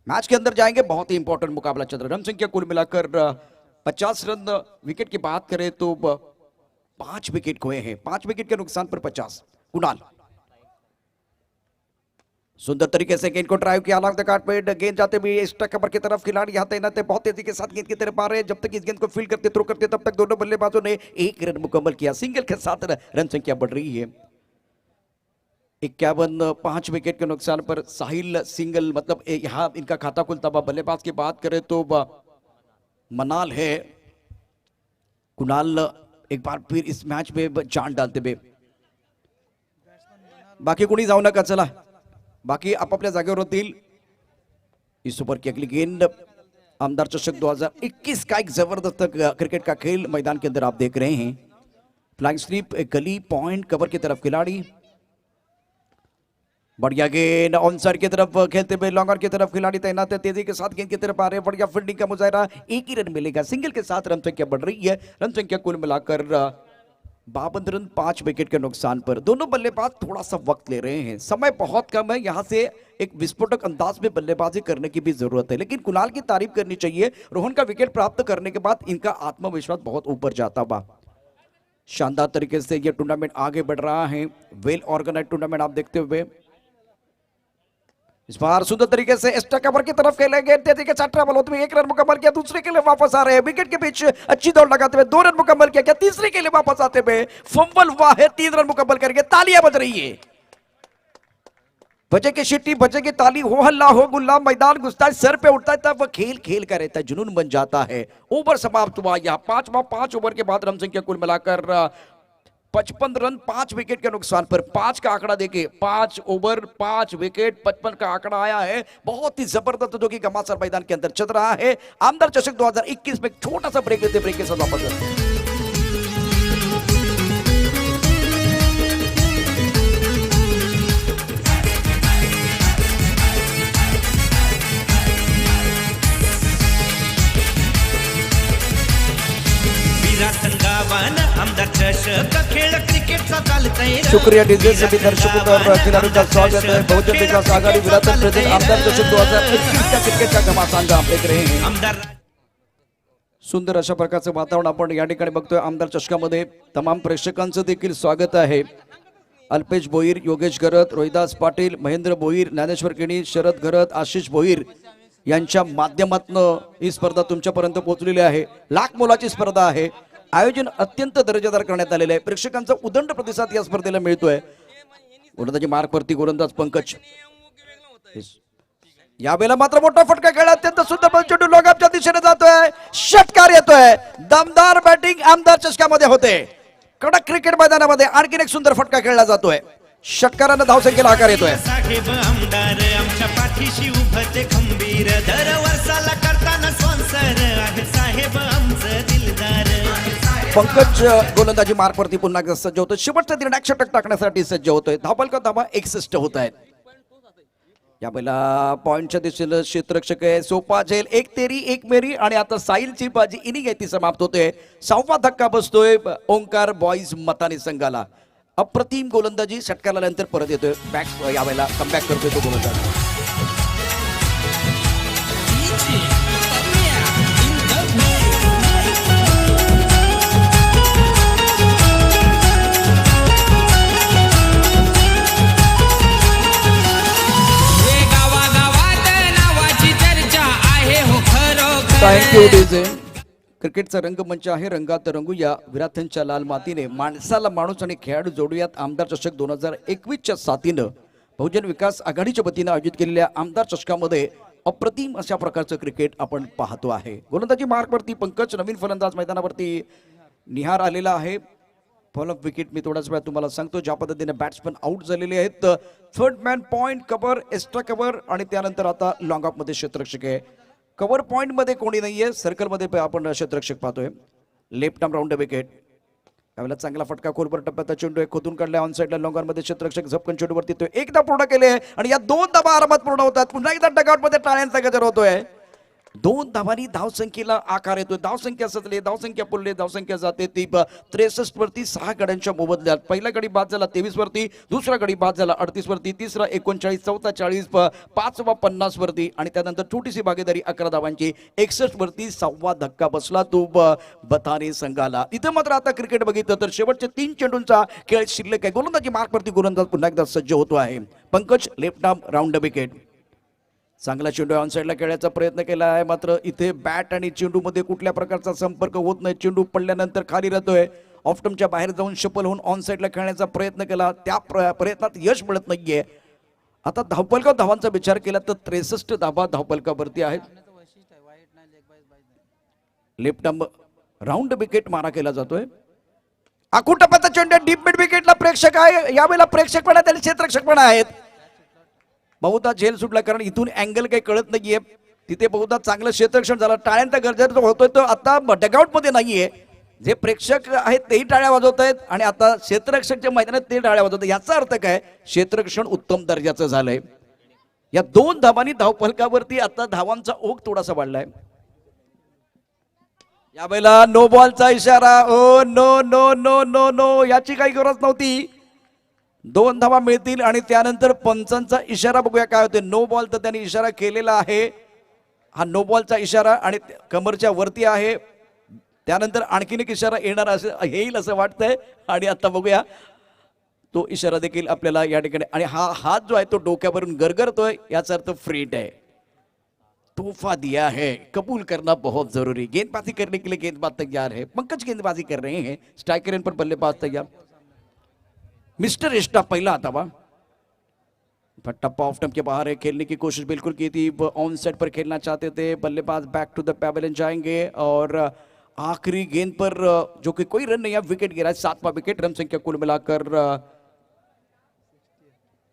मैच के अंदर जाएंगे, बहुत ही इंपॉर्टेंट मुकाबला चल रहा है। रन संख्या कुल मिलाकर 50 रन। विकेट की बात करें तो 5 विकेट खोए हैं, 5 विकेट के नुकसान पर 50। कुणाल सुंदर तरीके से गेंद को ड्राइव किया, अलॉन्ग द कार्ड पे गेंद जाते हुए स्ट्राइक कवर की तरफ खिलाड़ी यहाँ तैनात है, बहुत तेजी के साथ गेंद की तरफ आ रहे हैं। जब तक इस गेंद को फील्ड करते थ्रो करते तब तक दोनों बल्लेबाजों ने 1 रन मुकम्मल किया। सिंगल के साथ रन संख्या बढ़ रही है। 51। 5 विकेट के नुकसान पर साहिल सिंगल, मतलब यहाँ इनका खाता खुलता हुआ। बल्लेबाज की बात करें तो मनाल है, कुणाल एक बार फिर इस मैच में जान डालते बे. बाकी कोणी जाऊ नका, चला बाकी आपापल्या जागेवर होतील. इस सुपर की अगली गेंद आमदार चषक 2021 का एक जबरदस्त क्रिकेट का खेल मैदान के अंदर आप देख रहे हैं. फ्लाइंग स्लिप, गली पॉइंट, कवर की तरफ खिलाड़ी, बढ़िया गेंद ऑन साइड की तरफ खेलते हुए लॉन्गर की तरफ खिलाड़ी तैनात है, तेजी के साथ गेंद की तरफ आ रहे हैं. बढ़िया फील्डिंग का मुजाहरा, एक ही रन मिलेगा. सिंगल के साथ रन संख्या बढ़ रही है. रन संख्या कुल मिलाकर 52 रन 5 विकेट के नुकसान पर. दोनों बल्लेबाज थोड़ा सा वक्त ले रहे हैं, समय बहुत कम है. यहां से एक विस्फोटक अंदाज में बल्लेबाजी करने की भी जरूरत है. लेकिन कुणाल की तारीफ करनी चाहिए, रोहन का विकेट प्राप्त करने के बाद इनका आत्मविश्वास बहुत ऊपर जाता हुआ. शानदार तरीके से यह टूर्नामेंट आगे बढ़ रहा है. वेल ऑर्गेनाइज टूर्नामेंट आप देखते हुए इस बार सुंदर तरीके से एक्स्ट्रा कवर की तरफ खेलेंगे. तेजी के साथ ट्रैवल होते हुए 1 रन मुकम्मल किया, दूसरे के लिए वापस आ रहे हैं. विकेट के बीच अच्छी दौड़ लगाते हुए 2 रन मुकम्मल किया, क्या तीसरे के लिए वापस आते हुए फंबल हुआ है. 3 रन मुकम्मल करके तालियां बज रही है. बजे की शिट्टी, बजे की ताली, हो हल्ला हो गुल्ला, मैदान घुसता है, सर पे उठता है, तब वह खेल खेल का रहता है, जुनून बन जाता है. ओवर समाप्त हुआ. यहाँ 5 ओवर के बाद रन संख्या कुल मिलाकर 55 रन 5 विकेट के नुकसान पर. 5 का आंकड़ा देखिए, 5 ओवर 5 विकेट, 55 का आंकड़ा आया है. बहुत ही जबरदस्त जो कि घमासान मैदान के अंदर चल रहा है. आमदार चषक 2021 में छोटा सा ब्रेक लेते, ब्रेक के साथ वापस आते. आमदार चषक खेळ क्रिकेटचा चालतंय. शुक्रिया डीजे सभी दर्शकों और खिलाड़ियों का स्वागत है. बहुजन विकास आघाड़ी विरासत प्रेजेंट आमदार चषक 2021 का क्रिकेट का घमासान आप देख रहे हैं. आमदार सुंदर अशा प्रकारचं वातावरण आपण या ठिकाणी बघतोय. आमदार चषकामध्ये तमाम प्रेक्षकांचं देखील स्वागत आहे. अल्पेश भोईर, योगेश घरत, रोहिदास पाटील, महेंद्र भोईर, ज्ञानेश्वर केणी, शरद घरत, आशिष भोईर यांच्या माध्यमातून ही स्पर्धा तुमच्यापर्यंत पोहोचलेली आहे. लाख मोलाची स्पर्धा आहे. आयोजन अत्यंत दर्जेदार करण्यात आलेलं आहे. प्रेक्षकांचा उदंड प्रतिसाद या स्पर्धेला मिळतोय. गोलंदाजी मार्कवरती गोलंदाज पंकज. यावेळेला मात्र मोठा फटका खेळ, अत्यंत सुंदर चेंडू लोगापच्या दिशेने जातोय, षटकार येतोय. दमदार बॅटिंग आमदार चषकामध्ये होते. कडक क्रिकेट मैदानामध्ये आणखीन एक सुंदर फटका खेळला जातोय. षटकारानं धावसंख्येला आकार येतोय. साहेब आमदार आमच्या पाठीशी उभते खंबीर, दर वर्षाला करताना स्पॉन्सर आहे साहेब आमचं दिलदार. पंकज गोलंदाजी मार्कवरती पुन्हा एकदा सज्ज होतोय. शेवटचा निर्णायक षटक टाकण्यासाठी सज्ज होतोय. धावल का धावा 61 होत आहेत. यावेळेला पॉइंटच्या दिशेला क्षेत्ररक्षक आहे सोपा झेल, 1 तेरी 1 मेरी आणि आता साहिलची बाजी इनिंग आहे ती समाप्त होते. 6वा धक्का बसतोय ओंकार बॉईज मतानी संघाला. अप्रतिम गोलंदाजी षटकारानंतर परत येतोय. बॅक यावेळेला कमबॅक करतोय तो गोलंदाज. Thank you DJ. क्रिकेटचा रंगमंच आहे, रंगात रंगूया. विराथनच्या लाल मातीने माणसाला माणूस आणि खेळाडू जोडूयात. आमदार चषक 2021च्या साथीनं बहुजन विकास आघाडीच्या वतीनं आयोजित केलेल्या आमदार चषकामध्ये अप्रतिम अशा प्रकारचं क्रिकेट आपण पाहतो आहे. गोलंदाजी मार्कवरती पंकज, नवीन फलंदाज मैदानावरती निहार आलेला आहे. फॉलोअप विकेट मी थोड्याच वेळात तुम्हाला सांगतो. ज्या पद्धतीने बॅट्समन आउट झालेले आहेत. Third man point, cover, extra cover आणि त्यानंतर आता लॉंग ऑफ मध्ये क्षेत्ररक्षक आहे. कव्हर पॉइंट मध्ये कोणी नाहीये, सर्कल मध्ये आपण क्षेत्ररक्षक पाहतोय. Left arm round wicket. यावेळेला चांगला फटका खोलवर टप्प्यात चेंडू आहे, खोदून काढलाय ऑन साइडला लॉंगर मध्ये क्षेत्ररक्षक झपकन चेंडूवरती तो एकदा पूर्ण केले आणि या 2 धावा आरामात पूर्ण होतात. पुन्हा एकदा डगआउट मध्ये टाळ्यांचा गजर होतोय. 2 धावांनी धावसंख्येला आकार येतोय. धावसंख्या सजले, धावसंख्या पुरले, धावसंख्या जाते ती 63 वरती 6 गड्यांच्या मोबदल्यात. पहिला गडी बाद झाला 23 वरती, दुसरा गडी बाद झाला 38 वरती, तिसरा 39, चौथा 40, पाचवा 50 वरती आणि त्यानंतर छोटीशी भागीदारी 11 धावांची 61 वरती. 6वा धक्का बसला तो बताने संघाला. इथं मात्र आता क्रिकेट बघितलं तर शेवटचे 3 चेंडूंचा खेळ शिल्लक आहे. गोलंदाजी मार्कवरती गोलंदाज पुन्हा एकदा सज्ज होतो आहे. Pankaj, left arm round wicket. चांगला चेंडू ऑन साइडला खेळण्याचा प्रयत्न केला आहे, मात्र इथे बॅट आणि चेंडू मध्ये कुठल्या प्रकारचा संपर्क होत नाही. चेंडू पडल्यानंतर खाली राहतोय. ऑफस्टंपच्या बाहेर जाऊन शफल होऊन ऑन साइडला खेळण्याचा प्रयत्न केला, त्या प्रयत्नात यश मिळत नाहीये. आता धावपलका धावांचा विचार केला तर 63 धावा धावपलकावरती आहेत. लेफ्ट आर्म राऊंड विकेट मारा केला जातोय. आखून टप्प्याचा चेंडू डीप मिड विकेटला प्रेक्षक आहे. यावेळेला प्रेक्षक पण आहेत आणि क्षेत्ररक्षक पण आहेत. बहुधा झेल सुटला कारण इथून अँगल काही कळत नाहीये. तिथे बहुधा चांगलं क्षेत्ररक्षण झालं. टाळ्यांचा गरजेचा होतोय तो आता डगआउट मध्ये नाहीये. जे प्रेक्षक आहेत तेही टाळ्या वाजवत आहेत आणि आता क्षेत्ररक्षक जे मैदानात ते टाळ्या वाजवत आहेत. याचा अर्थ काय, क्षेत्ररक्षण उत्तम दर्जाचं झालंय. या 2 धावांनी धावफलकावरती आता धावांचा ओघ थोडासा वाढलाय. यावेळेला नो बॉलचा इशारा. Oh no no no no no, याची काही गरज नव्हती. 2 धावा मिळतील आणि त्यानंतर पंचांचा इशारा बघूया काय होते. नो बॉल तर त्यांनी इशारा केलेला आहे. हा नो बॉलचा इशारा आणि कमरच्या वरती आहे. त्यानंतर आणखीन एक इशारा येणार असं येईल असं वाटतंय आणि आता बघूया तो इशारा देखील आपल्याला या ठिकाणी. आणि हा हात जो आहे तो डोक्यावरून गरगरतोय, याचा अर्थ फ्रीट है. तोहफा दिया है, कबूल करना बहुत जरूरी. गेंदबाजी करने के लिए गेंदबाज तैयार है. पंकज गेंदबाजी कर रहे हैं. स्ट्राइकर पर बल्लेबाज तैयार. मिस्टर एस्टा पहला दावा. टप्पा ऑफ टम्प के बाहर है. खेलने की कोशिश बिल्कुल की थी. ऑन सेट पर खेलना चाहते थे. बल्लेबाज बैक टू द पैवेलियन जाएंगे और आखिरी गेंद पर जो कि कोई रन नहीं है, विकेट गिरा है. 7वां विकेट. रन संख्या कुल मिलाकर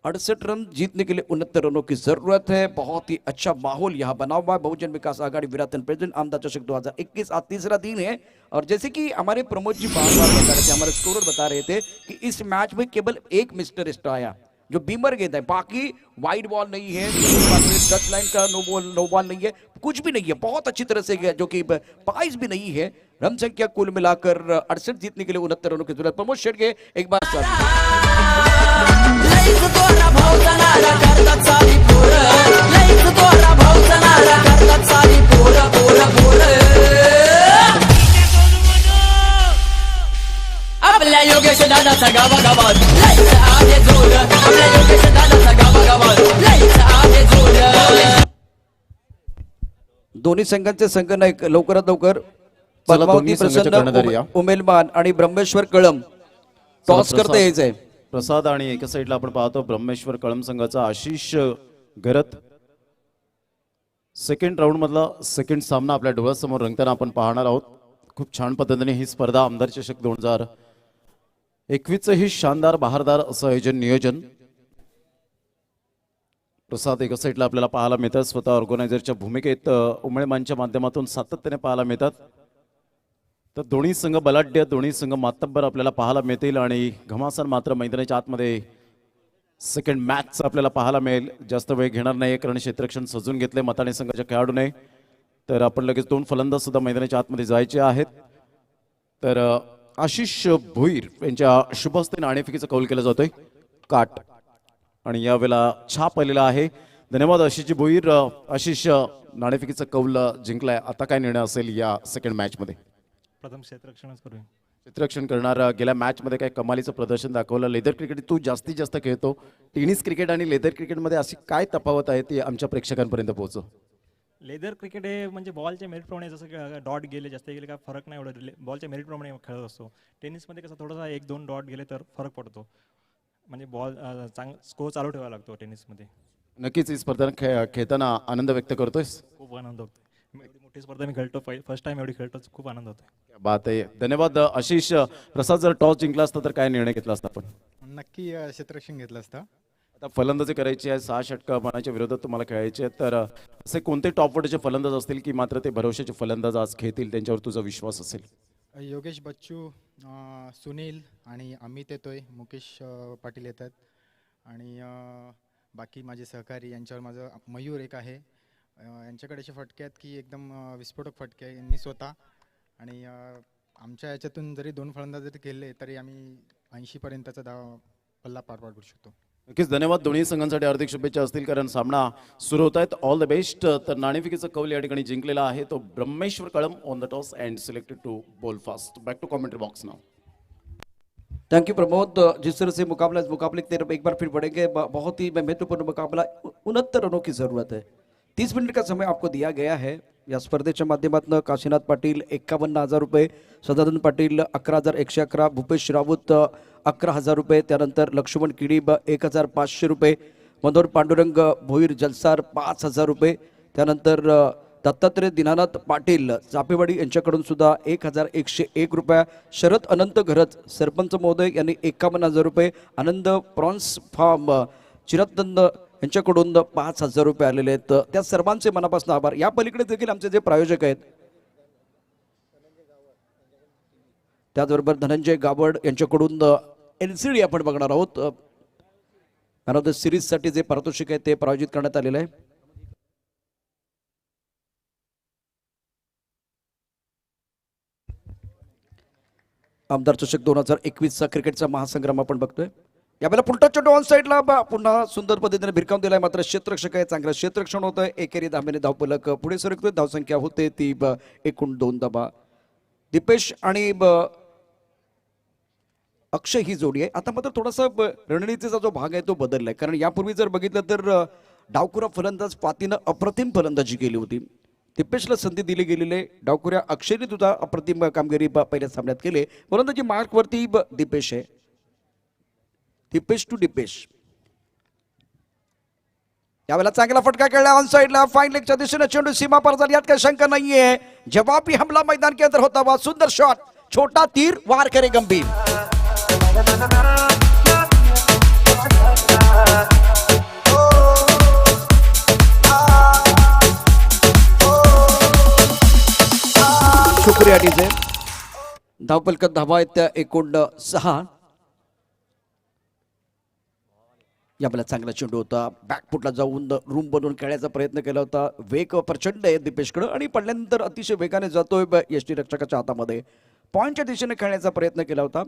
68 रन. जीतने के लिए 69 रनों की जरूरत है. बहुत ही अच्छा माहौल यहाँ बना हुआ है. बहुजन विकास आघाड़ी विराटन प्रेसिडेंट आमदार चषक 2021 आज तीसरा दिन है. और जैसे कि हमारे प्रमोद जी बार बार बता रहे थे, हमारे स्कोरर बता रहे थे कि इस मैच में केवल एक मिस्टर एस्टा आया जो बीमर गेंद है. बाकी वाइड बॉल नहीं है, टच लाइन का नो बॉल नहीं है, कुछ भी नहीं है. बहुत अच्छी तरह से गया जो कि पाइस भी नहीं है. रन संख्या कुल मिलाकर 68. जीतने के लिए 69 रनों की जरूरत. प्रमोद शेठ के एक बार आपल्या योगेश दादाचा गावागावात लईच आहे जोर. आपल्या योगेश दादाचा गावागावात लईच आहे जोर. दोन्ही संघांचे संघनायक लवकरात लवकर चला, पद्मावती दोन्ही संघाचे कर्णधार या. प्रसन्न उमेलमान आणि ब्रह्मेश्वर कळम टॉस करते यायचंय. प्रसाद आणि एका साईडला आपण पाहतो ब्रह्मेश्वर कळम संघाचा आशिष गरत. सेकंड राऊंड मधला सेकंड सामना आपल्या डोळ्यासमोर रंगताना आपण पाहणार आहोत. खूप छान पद्धतीने ही स्पर्धा आमदार चषक 2021 ही शानदार बहारदार असं आयोजन नियोजन. प्रसाद एका साईडला आपल्याला पाहायला मिळतात. स्वतः ऑर्गनायझरच्या भूमिकेत उमेळमानच्या माध्यमातून सातत्याने पाहायला मिळतात. तर दोन्ही संघ बलाढ्य, दोन्ही संघ मातब्बर आपल्याला पाहायला मिळतील आणि घमासान मात्र मैदानाच्या आतमध्ये सेकंड मॅच आपल्याला पाहायला मिळेल. जास्त वेळ घेणार नाही कारण क्षेत्ररक्षण सजून घेतले मताणे संघाच्या खेळाडूने. तर आपण लगेच 2 फलंदाज सुद्धा मैदानाच्या आतमध्ये जायचे आहेत. तर आशिष भोईर यांच्या शुभ हस्ते नाणेफेकीचा कौल केला जातोय. काट आणि यावेळेला छाप आलेला आहे. धन्यवाद आशिषजी भोईर. आशिष नाणेफेकीचा कौल जिंकलाय. आता काय निर्णय असेल या सेकंड मॅच मध्ये? प्रथम क्षेत्ररक्षणच करूया. क्षेत्ररक्षण करणार. गेल्या मॅच मध्ये काय कमालीचं प्रदर्शन दाखवलं. लेदर क्रिकेट तू जास्तीत जास्त खेळतो. टेनिस क्रिकेट आणि लेदर क्रिकेटमध्ये अशी काय तफावत आहे ती आमच्या प्रेक्षकांपर्यंत पोहोचव. लेदर क्रिकेट हे म्हणजे बॉलच्या मेरिटप्रमाणे जसं डॉट गेले जास्त गेले काय फरक नाही एवढं. बॉलच्या मेरिटप्रमाणे खेळत असतो. टेनिसमध्ये कसं थोडासा 1-2 डॉट गेले तर फरक पडतो. म्हणजे बॉल स्कोर चालू ठेवावा लागतो टेनिसमध्ये. नक्कीच ही स्पर्धा खेळताना आनंद व्यक्त करतोयस. खूप आनंद होतो. एवढी मोठी स्पर्धा मी खेळतो, फर्स्ट टाइम एवढी खेळतो, खूप आनंद होतो. बात आहे. धन्यवाद आशिष. प्रसाद जर टॉस जिंकला असता तर काय निर्णय घेतला असता आपण? नक्की क्षेत्ररक्षण घेतलं असतं. आता फलंदाजी करायची आहे. 6 षटकं मनाच्या विरोधात तुम्हाला खेळायचे आहेत. तर असे कोणते टॉप वरचे फलंदाज असतील की मात्र ते भरोशाचे फलंदाज आज खेळतील त्यांच्यावर तुझा विश्वास असेल? योगेश बच्चू, सुनील आणि अमित येतोय, मुकेश पाटील येत आहेत आणि बाकी माझे सहकारी यांच्यावर माझं मयूर एक आहे. यांच्याकडे असे फटके आहेत की एकदम विस्फोटक फटके आहे. यांनी स्वतः आणि आमच्या याच्यातून जरी 2 फलंदाज जरी केले तरी आम्ही 80पर्यंतचा पल्ला पार पाडू शकतो. नक्कीच धन्यवाद. दोन्ही संघांसाठी हार्दिक शुभेच्छा असतील कारण सामना सुरू होत आहेत. All the best. तर नाणेफेकीचा कौल या ठिकाणी जिंकलेला आहे तो Brahmeshwar Kalam on the toss and selected to bowl fast. Back to commentary box now. Thank you Pramod. जिस तरह से मुकाबले की तरफ एक बार फिर बढ़ेंगे. बहुत ही महत्वपूर्ण मुकाबला. 69 रनों की जरूरत है. 30 मिनट का समय आपको दिया गया है. या स्पर्धेच्या माध्यमातून काशीनाथ पाटील 51,000 रुपये, सदानंद पाटील 11,111, भूपेश राऊत 11,000 रुपये, त्यानंतर लक्ष्मण किडीब 1,500 रुपये, मनोहर पांडुरंग भोईर जलसार 5,000 रुपये, त्यानंतर दत्तात्रय दीनानाथ पाटील चापेवाडी यांच्याकडून सुद्धा 1101 रुपया, शरद अनंत घरत सरपंच महोदय यांनी 51,000 रुपये, आनंद प्रॉन्स फार्म चिरतदंड यांच्याकडून 5,000 रुपये आलेले आहेत. त्या सर्वांचे मनापासून आभार. या पलीकडे देखील आमचे जे प्रायोजक आहेत, त्याचबरोबर धनंजय गावड यांच्याकडून LCD आपण बघणार आहोत. मॅन ऑफ द सिरीजसाठी जे पारितोषिक आहे ते प्रायोजित करण्यात आलेलं आहे. आमदार चषक 2021चा क्रिकेटचा महासंग्राम आपण बघतोय. यावेळेला पुलटा चेंडू ऑन साईडला पुन्हा सुंदर पद्धतीने भिरकावून दिलाय, मात्र क्षेत्ररक्षक आहे, चांगलं क्षेत्ररक्षण होतंय. एकेरी धाब्याने धावफलक पुढे सरकतोय. धावसंख्या होते ती एकूण 2 धाबा. दीपेश आणि अक्षय ही जोडी आहे. आता मात्र थोडासा रणनीतीचा जो भाग आहे तो बदललाय, कारण यापूर्वी जर बघितलं तर डावखुरा फलंदाज पातीनं अप्रतिम फलंदाजी केली होती. दीपेशला संधी दिली गेलेली आहे. डावखुऱ्या अक्षयने सुद्धा अप्रतिम कामगिरी पहिल्या सामन्यात केली. फलंदाजी मार्कवरती दीपेश आहे. दीपेश टू दीपेश. यावेळेला चांगला फटका खेळला ऑन साइडला, फाईन लेगच्या दिशेने चेंडू सीमा पार झाली, यात काही शंका नाहीये. जवाबी हमला मैदान के अंदर होता हुआ सुंदर शॉट, छोटा तीर वार करे गंभीर. शुक्रिया डीजे. धावफलकात धावा आहेत त्या एकूण 6. यावेळेला चांगला चेंडू होता, बॅकफुटला जाऊन रूम बनवून खेळायचा प्रयत्न केला होता. वेग प्रचंड आहे दीपेशकडे आणि पडल्यानंतर अतिशय वेगाने जातोय यष्टीरक्षकाच्या हातामध्ये. पॉईंटच्या दिशेने खेळण्याचा प्रयत्न केला होता.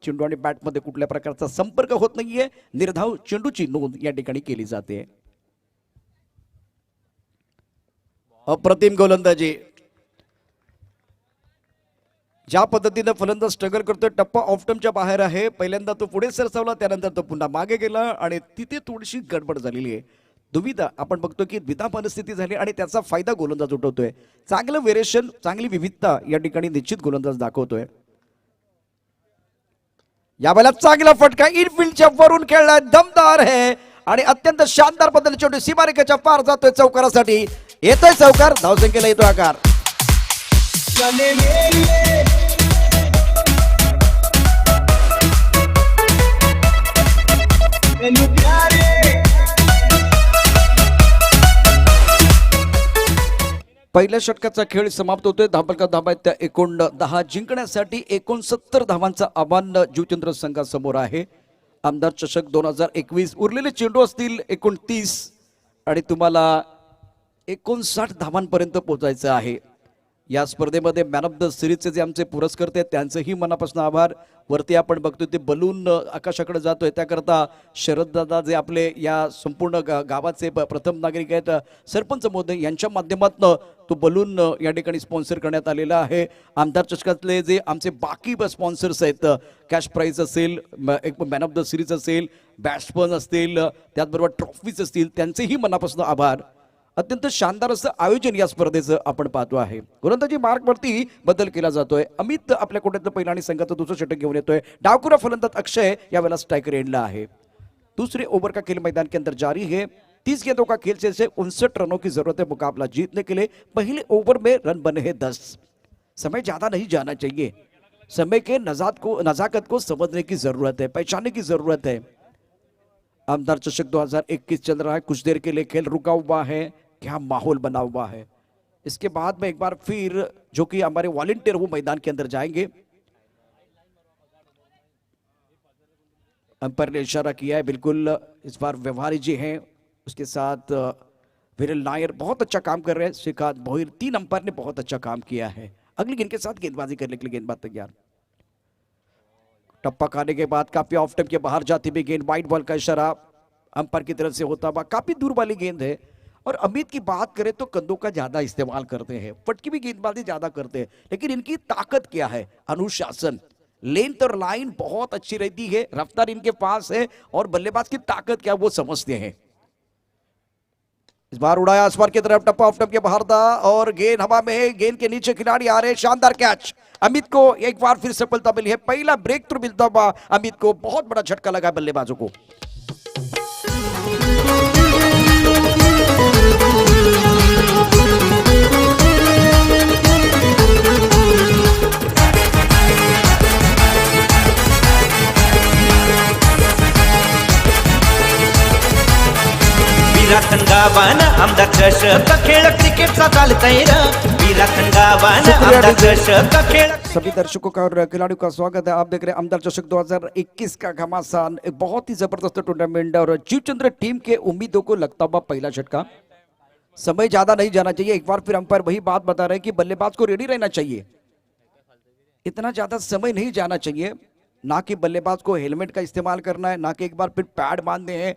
चेंडू आणि बॅटमध्ये कुठल्या प्रकारचा संपर्क होत नाहीये. निर्धाव चेंडूची नोंद या ठिकाणी केली जाते. अप्रतिम गोलंदाजी. ज्या पद्धतीने फलंदाज स्ट्रगल करतोय, टप्पा ऑफ टर्मच्या बाहेर आहे. पहिल्यांदा तो पुढे सरसावला, त्यानंतर तो पुन्हा मागे गेला आणि तिथे थोडीशी गडबड झालेली आहे. दुविधा आपण बघतो की द्विधा परिस्थिती झाली आणि त्याचा फायदा गोलंदाज उठवतोय. चांगलं व्हेरिएशन, चांगली विविधता या ठिकाणी निश्चित गोलंदाज दाखवतोय. यावेळेला चांगला फटका इनफिल्डच्या वरून खेळला, दमदार आहे आणि अत्यंत शानदार पद्धतीने चेंडू सीमारेखेच्या पार जातोय चौकारासाठी. येतोय चौकार, धावसंख्येला येतो आकार. पहिल्या षटकाचा खेळ समाप्त होतोय. धावफलकात धावा आहेत त्या एकूण 10. जिंकण्यासाठी 69 धावांचं आव्हान ज्योतिंद्र संघासमोर आहे. आमदार चषक 2021. उरलेले चेंडू असतील 29 आणि तुम्हाला 59 धावांपर्यंत पोहोचायचं आहे. या स्पर्धेमध्ये मॅन ऑफ द सिरीजचे जे आमचे पुरस्कर्ते आहेत त्यांचेही मनापासून आभार. वरती आपण बघतोय ते बलून आकाशाकडे जातोय, त्याकरता शरददादा जे आपले या संपूर्ण गावाचे प्रथम नागरिक आहेत, सरपंच महोदय यांच्या माध्यमातून तो बलून या ठिकाणी स्पॉन्सर करण्यात आलेला आहे. आमदार चषकातले जे आमचे बाकी स्पॉन्सर्स आहेत, कॅश प्राईज असेल, एक मॅन ऑफ द सिरीज असेल, बॅट्समन असतील, त्याचबरोबर ट्रॉफीज असतील, त्यांचेही मनापासून आभार. अत्यंत शानदार असं आयोजन या स्पर्धेचं आपण पाहतो आहे. गोलंदाजी मार्कवरती बदल केला जातोय. अमित आपल्या कोट्यातलं पहिला आणि संघाचं दुसरं षटक घेऊन येतोय. डावखुरा फलंदाज अक्षय यावेळेला स्ट्राइकर एंडला आहे. दूसरे ओवर का खेल मैदान के अंदर जारी है. 30 गेंदों का खेल से 59 रनों की जरूरत है मुकाबला जीतने के लिए. पहले ओवर में रन बने हैं 10. समय ज्यादा नहीं जाना चाहिए. समय के नजाकत को समझने की जरूरत है, पहचानने की जरूरत है. आमदार चषक 2021 चल रहा है. कुछ देर के लिए खेल रुका हुआ है. क्या माहौल बना हुआ है. इसके बाद में एक बार फिर जो कि हमारे वॉलंटियर वो मैदान के अंदर जाएंगे. अंपायर ने इशारा किया है, बिल्कुल इस बार व्यवहारी जी हैं, उसके साथ विरल नायर बहुत अच्छा काम कर रहे हैं. श्रीकांत भोईर, 3 अंपायर ने बहुत अच्छा काम किया है. अगली गेंद के साथ गेंदबाजी करने के लिए गेंदबाज तैयार. टप्पा खाने के बाद काफी ऑफ टाइम के बाहर जाती हुई गेंद, वाइड बॉल का इशारा अंपायर की तरफ से होता हुआ. काफी दूर वाली गेंद है. और अमित की बात करें तो कंधों का ज्यादा इस्तेमाल करते हैं, फटकी भी गेंदबाजी ज्यादा करते हैं, लेकिन इनकी ताकत क्या है? अनुशासन, लेंथ और लाइन बहुत अच्छी रहती है, रफ्तार इनके पास है और बल्लेबाज की ताकत क्या वो समझते हैं. इस बार उड़ाया आसमान की तरफ, टप्पा ऑफ टप के बाहर था और गेंद हवा में है. गेंद के नीचे खिलाड़ी आ रहे. शानदार कैच. अमित को एक बार फिर सफलता मिली है. पहला ब्रेक थ्रू मिलता हुआ अमित को बहुत बड़ा झटका लगा बल्लेबाजों को. गावान आमदार चषक खेळ क्रिकेटचा चालतंय र विराखन गावान आमदार चषक खेळ सभी दर्शकों का और खिलाड़ियों का स्वागत है। आप देख रहे हैं आमदार चषक 2021 का घमासान, एक बहुत ही जबरदस्त टूर्नामेंट और जीवचंद्र टीम के उम्मीदों को लगता हुआ पहला झटका। समय ज्यादा नहीं जाना चाहिए, एक बार फिर अंपायर वही बात बता रहे हैं कि बल्लेबाज को रेडी रहना चाहिए, इतना ज्यादा समय नहीं जाना चाहिए, ना कि बल्लेबाज को हेलमेट का इस्तेमाल करना है, ना कि एक बार फिर पैड बांधने हैं।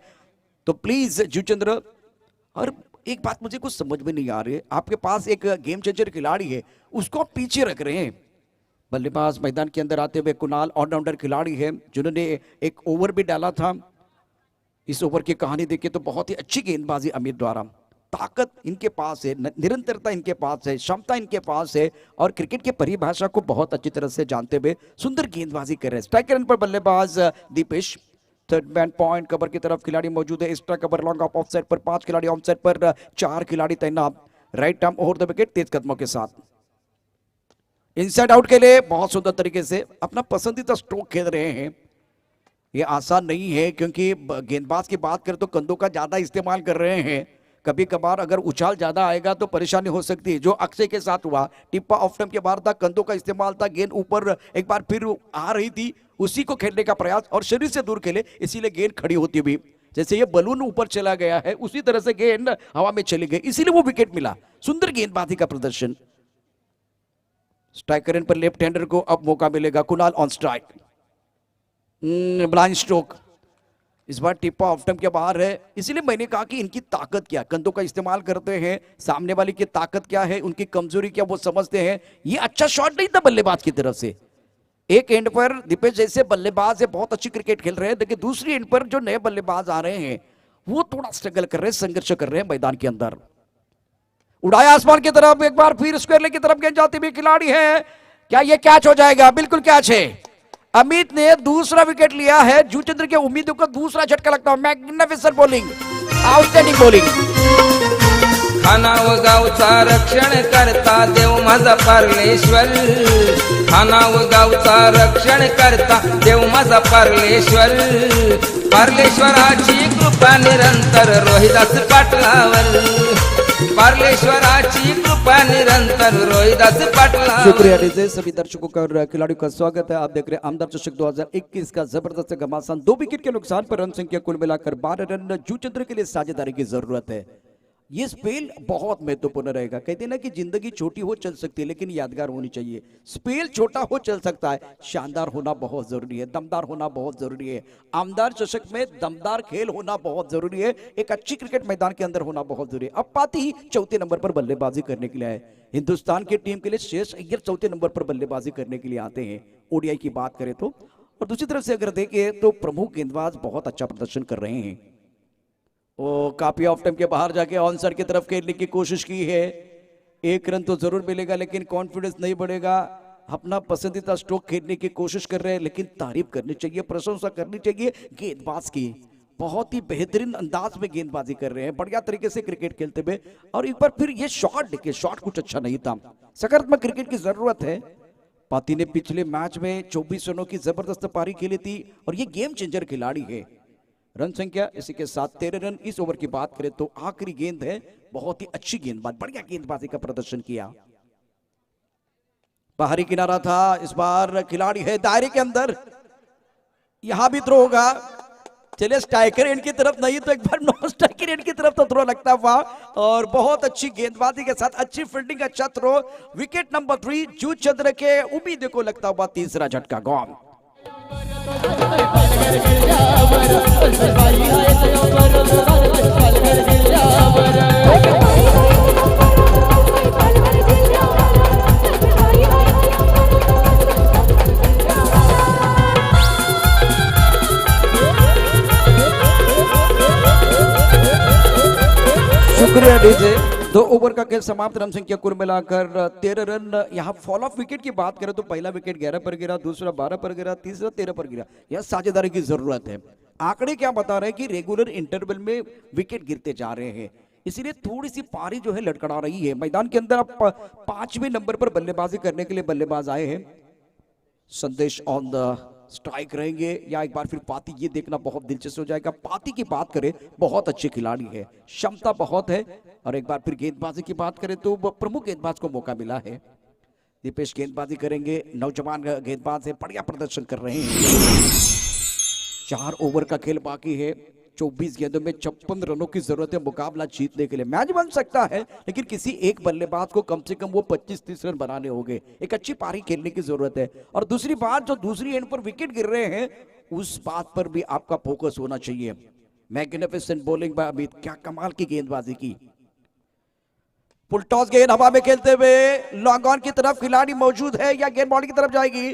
तो प्लीज जीवचंद्र, और एक बात मुझे कुछ समझ में नहीं आ रही है, आपके पास एक गेम चेंजर खिलाड़ी है, उसको आप पीछे रख रहे हैं। बल्लेबाज मैदान के अंदर आते हुए कुणाल ऑलराउंडर खिलाड़ी है, जिन्होंने एक ओवर भी डाला था। इस ओवर की कहानी देखिए तो बहुत ही अच्छी गेंदबाजी अमित द्वारा, ताकत इनके पास है, निरंतरता इनके पास है, क्षमता इनके पास है और क्रिकेट की परिभाषा को बहुत अच्छी तरह से जानते हुए सुंदर गेंदबाजी कर रहे हैं। स्ट्राइक रन पर बल्लेबाज Dipesh, third man point cover की तरफ खिलाड़ी मौजूद है, extra cover long off side पर 5 खिलाड़ी, ऑफ साइड पर 4 खिलाड़ी तैनात, right arm over the wicket तेज कदमों के साथ। इनसाइड आउट के लिए बहुत सुंदर तरीके से अपना पसंदीदा स्ट्रोक खेल रहे हैं। ये आसान नहीं है क्योंकि गेंदबाज की बात करें तो कंधों का ज्यादा इस्तेमाल कर रहे हैं। कभी कभार अगर उछाल ज्यादा आएगा तो परेशानी हो सकती है, जो अक्षय के साथ हुआ। टिप्पा ऑफ स्टंप के बाहर था, कंधों का इस्तेमाल था, गेंद ऊपर एक बार फिर आ रही थी, उसी को खेलने का प्रयास और शरीर से दूर खेले, इसीलिए गेंद खड़ी होती हुई, जैसे ये बलून ऊपर चला गया है उसी तरह से गेंद हवा में चली गई, इसीलिए वो विकेट मिला। सुंदर गेंदबाजी का प्रदर्शन। स्ट्राइक रन पर लेफ्ट हैंडर को अब मौका मिलेगा, Kunal on strike, blind stroke. इस बार टिप्पा ऑफ स्टंप के बाहर है, इसीलिए मैंने कहा कि इनकी ताकत क्या, कंधों का इस्तेमाल करते हैं, सामने वाले की ताकत क्या है, उनकी कमजोरी क्या वो समझते हैं। ये अच्छा शॉट नहीं था बल्लेबाज की तरफ से। एक एंड पर दीपेश जैसे बल्लेबाज है, बहुत अच्छी क्रिकेट खेल रहे हैं, लेकिन दूसरी एंड पर जो नए बल्लेबाज आ रहे हैं वो थोड़ा स्ट्रगल कर रहे हैं, संघर्ष कर रहे हैं मैदान के अंदर। उड़ाया आसमान की तरफ, एक बार फिर स्क्वायर लेग की तरफ गेंद जाती हुई खिलाड़ी है, क्या ये कैच हो जाएगा? बिल्कुल कैच है। अमित ने दूसरा विकेट लिया है, जीवचंद्र के उम्मीदों का दूसरा झटका लगता है। Magnificent bowling, outstanding bowling. खानाव गावचा रक्षण करता देव माझा पार्लेश्वर, खानाव गावचा रक्षण करता देव माझा पार्लेश्वर, पार्लेश्वराची कृपा निरंतर रोहिदास पाटलावर, पार्लेश्वराची कृपा निरंतर रोहिदास पाटलावर। शुक्रिया डीजे। सभी दर्शकों का और खिलाड़ियों का स्वागत है। आप देख रहे हैं आमदार चषक 2021 का जबरदस्त घमासान। 2 विकेट के नुकसान पर रन संख्या कुल मिलाकर 12 रन जीवचंद्र के लिए साझेदारी की जरूरत है। ये स्पेल बहुत महत्वपूर्ण रहेगा। कहते हैं ना कि जिंदगी छोटी हो चल सकती है लेकिन यादगार होनी चाहिए। स्पेल छोटा हो चल सकता है, शानदार होना बहुत जरूरी है, दमदार होना बहुत जरूरी है। आमदार चषक में दमदार खेल होना बहुत जरूरी है, एक अच्छी क्रिकेट मैदान के अंदर होना बहुत जरूरी है। अब पाती ही चौथे नंबर पर बल्लेबाजी करने के लिए आए हिंदुस्तान की टीम के लिए श्रेयस अय्यर चौथे नंबर पर बल्लेबाजी करने के लिए आते हैं, ओडीआई की बात करें तो। और दूसरी तरफ से अगर देखें तो प्रमुख गेंदबाज बहुत अच्छा प्रदर्शन कर रहे हैं। वो काफी ऑफ टाइम के बाहर जाके ऑन साइड की तरफ खेलने की कोशिश की है। 1 रन तो जरूर मिलेगा लेकिन कॉन्फिडेंस नहीं बढ़ेगा। अपना पसंदीदा स्ट्रोक खेलने की कोशिश कर रहे हैं, लेकिन तारीफ करनी चाहिए, प्रशंसा करनी चाहिए गेंदबाज की। बहुत ही बेहतरीन अंदाज में गेंदबाजी कर रहे हैं, बढ़िया तरीके से क्रिकेट खेलते हुए। और एक बार फिर ये शॉट देखिए, शॉट कुछ अच्छा नहीं था। सकारात्मक क्रिकेट की जरूरत है। पाती ने पिछले मैच में 24 रनों की जबरदस्त पारी खेली थी और ये गेम चेंजर खिलाड़ी है। रन संख्या इसी के साथ 13 रन। इस ओवर की बात करें तो आखिरी गेंद है, बहुत ही अच्छी गेंदबाज, बढ़िया गेंदबाजी का प्रदर्शन किया। बाहरी किनारा था, इस बार खिलाड़ी है दायरे के अंदर, यहां भी थ्रो होगा। चलिए स्ट्राइकर एंड की तरफ नहीं तो एक बार नॉन स्ट्राइकर एंड की तरफ तो थ्रो लगता हुआ, और बहुत अच्छी गेंदबाजी के साथ अच्छी फील्डिंग, अच्छा थ्रो। विकेट नंबर 3 जीवचंद्र के उम्मीदों को लगता हुआ तीसरा झटका गॉन। शुक्रिया डीजे। 2 ओवर का खेल समाप्त। रन संख्या कुल मिलाकर 13 रन। यहाँ फॉल ऑफ विकेट की बात करें तो पहला विकेट 11 पर गिरा, दूसरा 12 पर गिरा, तीसरा 13 पर गिरा। यह साझेदारी की जरूरत है। आंकड़े क्या बता रहे हैं कि रेगुलर इंटरवल में विकेट गिरते जा रहे हैं, इसीलिए थोड़ी सी पारी जो है लटकड़ा रही है। मैदान के अंदर अब 5वें नंबर पर बल्लेबाजी करने के लिए बल्लेबाज आए हैं। संदेश ऑन द स्ट्राइक रहेंगे या एक बार फिर पाती, ये देखना बहुत दिलचस्प हो जाएगा। पाती की बात करें, बहुत अच्छे खिलाड़ी है, क्षमता बहुत है। और एक बार फिर गेंदबाजी की बात करें तो प्रमुख गेंदबाज को मौका मिला है। दीपेश गेंदबाजी करेंगे, नौजवान गेंदबाज है, बढ़िया प्रदर्शन कर रहे हैं। 4 ओवर का खेल बाकी है, 24 गेंदों में 56 रनों की जरूरत है मुकाबला जीतने के लिए। मैच बन सकता है, लेकिन किसी एक बल्लेबाज को कम से कम वो 25-30 रन बनाने होंगे। एक अच्छी पारी खेलने की जरूरत है। और दूसरी बात, जो दूसरी एंड पर विकेट गिर रहे हैं, उस बात पर भी आपका फोकस होना चाहिए। मैग्निफिसेंट बॉलिंग बाय अमित, क्या कमाल की गेंदबाजी की। फुल टॉस गेंद हवा में खेलते हुए लॉन्ग ऑन की तरफ खिलाड़ी मौजूद है या गेंद बॉल की तरफ जाएगी।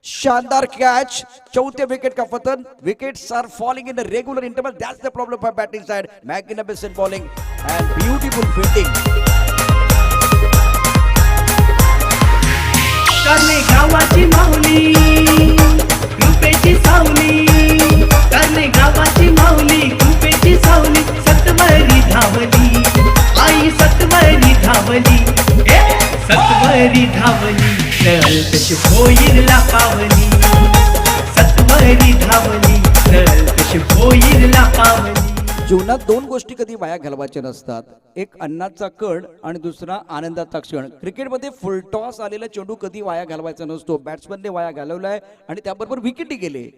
शानदार कैच, चौथे विकेट का पतन। Wickets are falling in regular interval, that's the problem for batting side. Magnificent bowling and beautiful fielding. करणे गावाची माऊली, कृपेची सावली, करणे गावाची माऊली, कृपेची सावली, सत्वरी धावली, आई सत्वरी धावली, सत्वरी धावली, तशी भोईरला पावली, सत्वरी धावली, तशी भोईरला पावली। जीवनात 2 गोष्टी कधी वाया घालवायच्या नसतात, एक अन्नाचा कण आणि दुसरा आनंदाचा क्षण। क्रिकेटमध्ये फुल टॉस आलेला चेंडू कधी वाया घालवायचा नसतो। बॅट्समनने वाया घालवलाय आणि त्याबरोबर विकेटही गेले।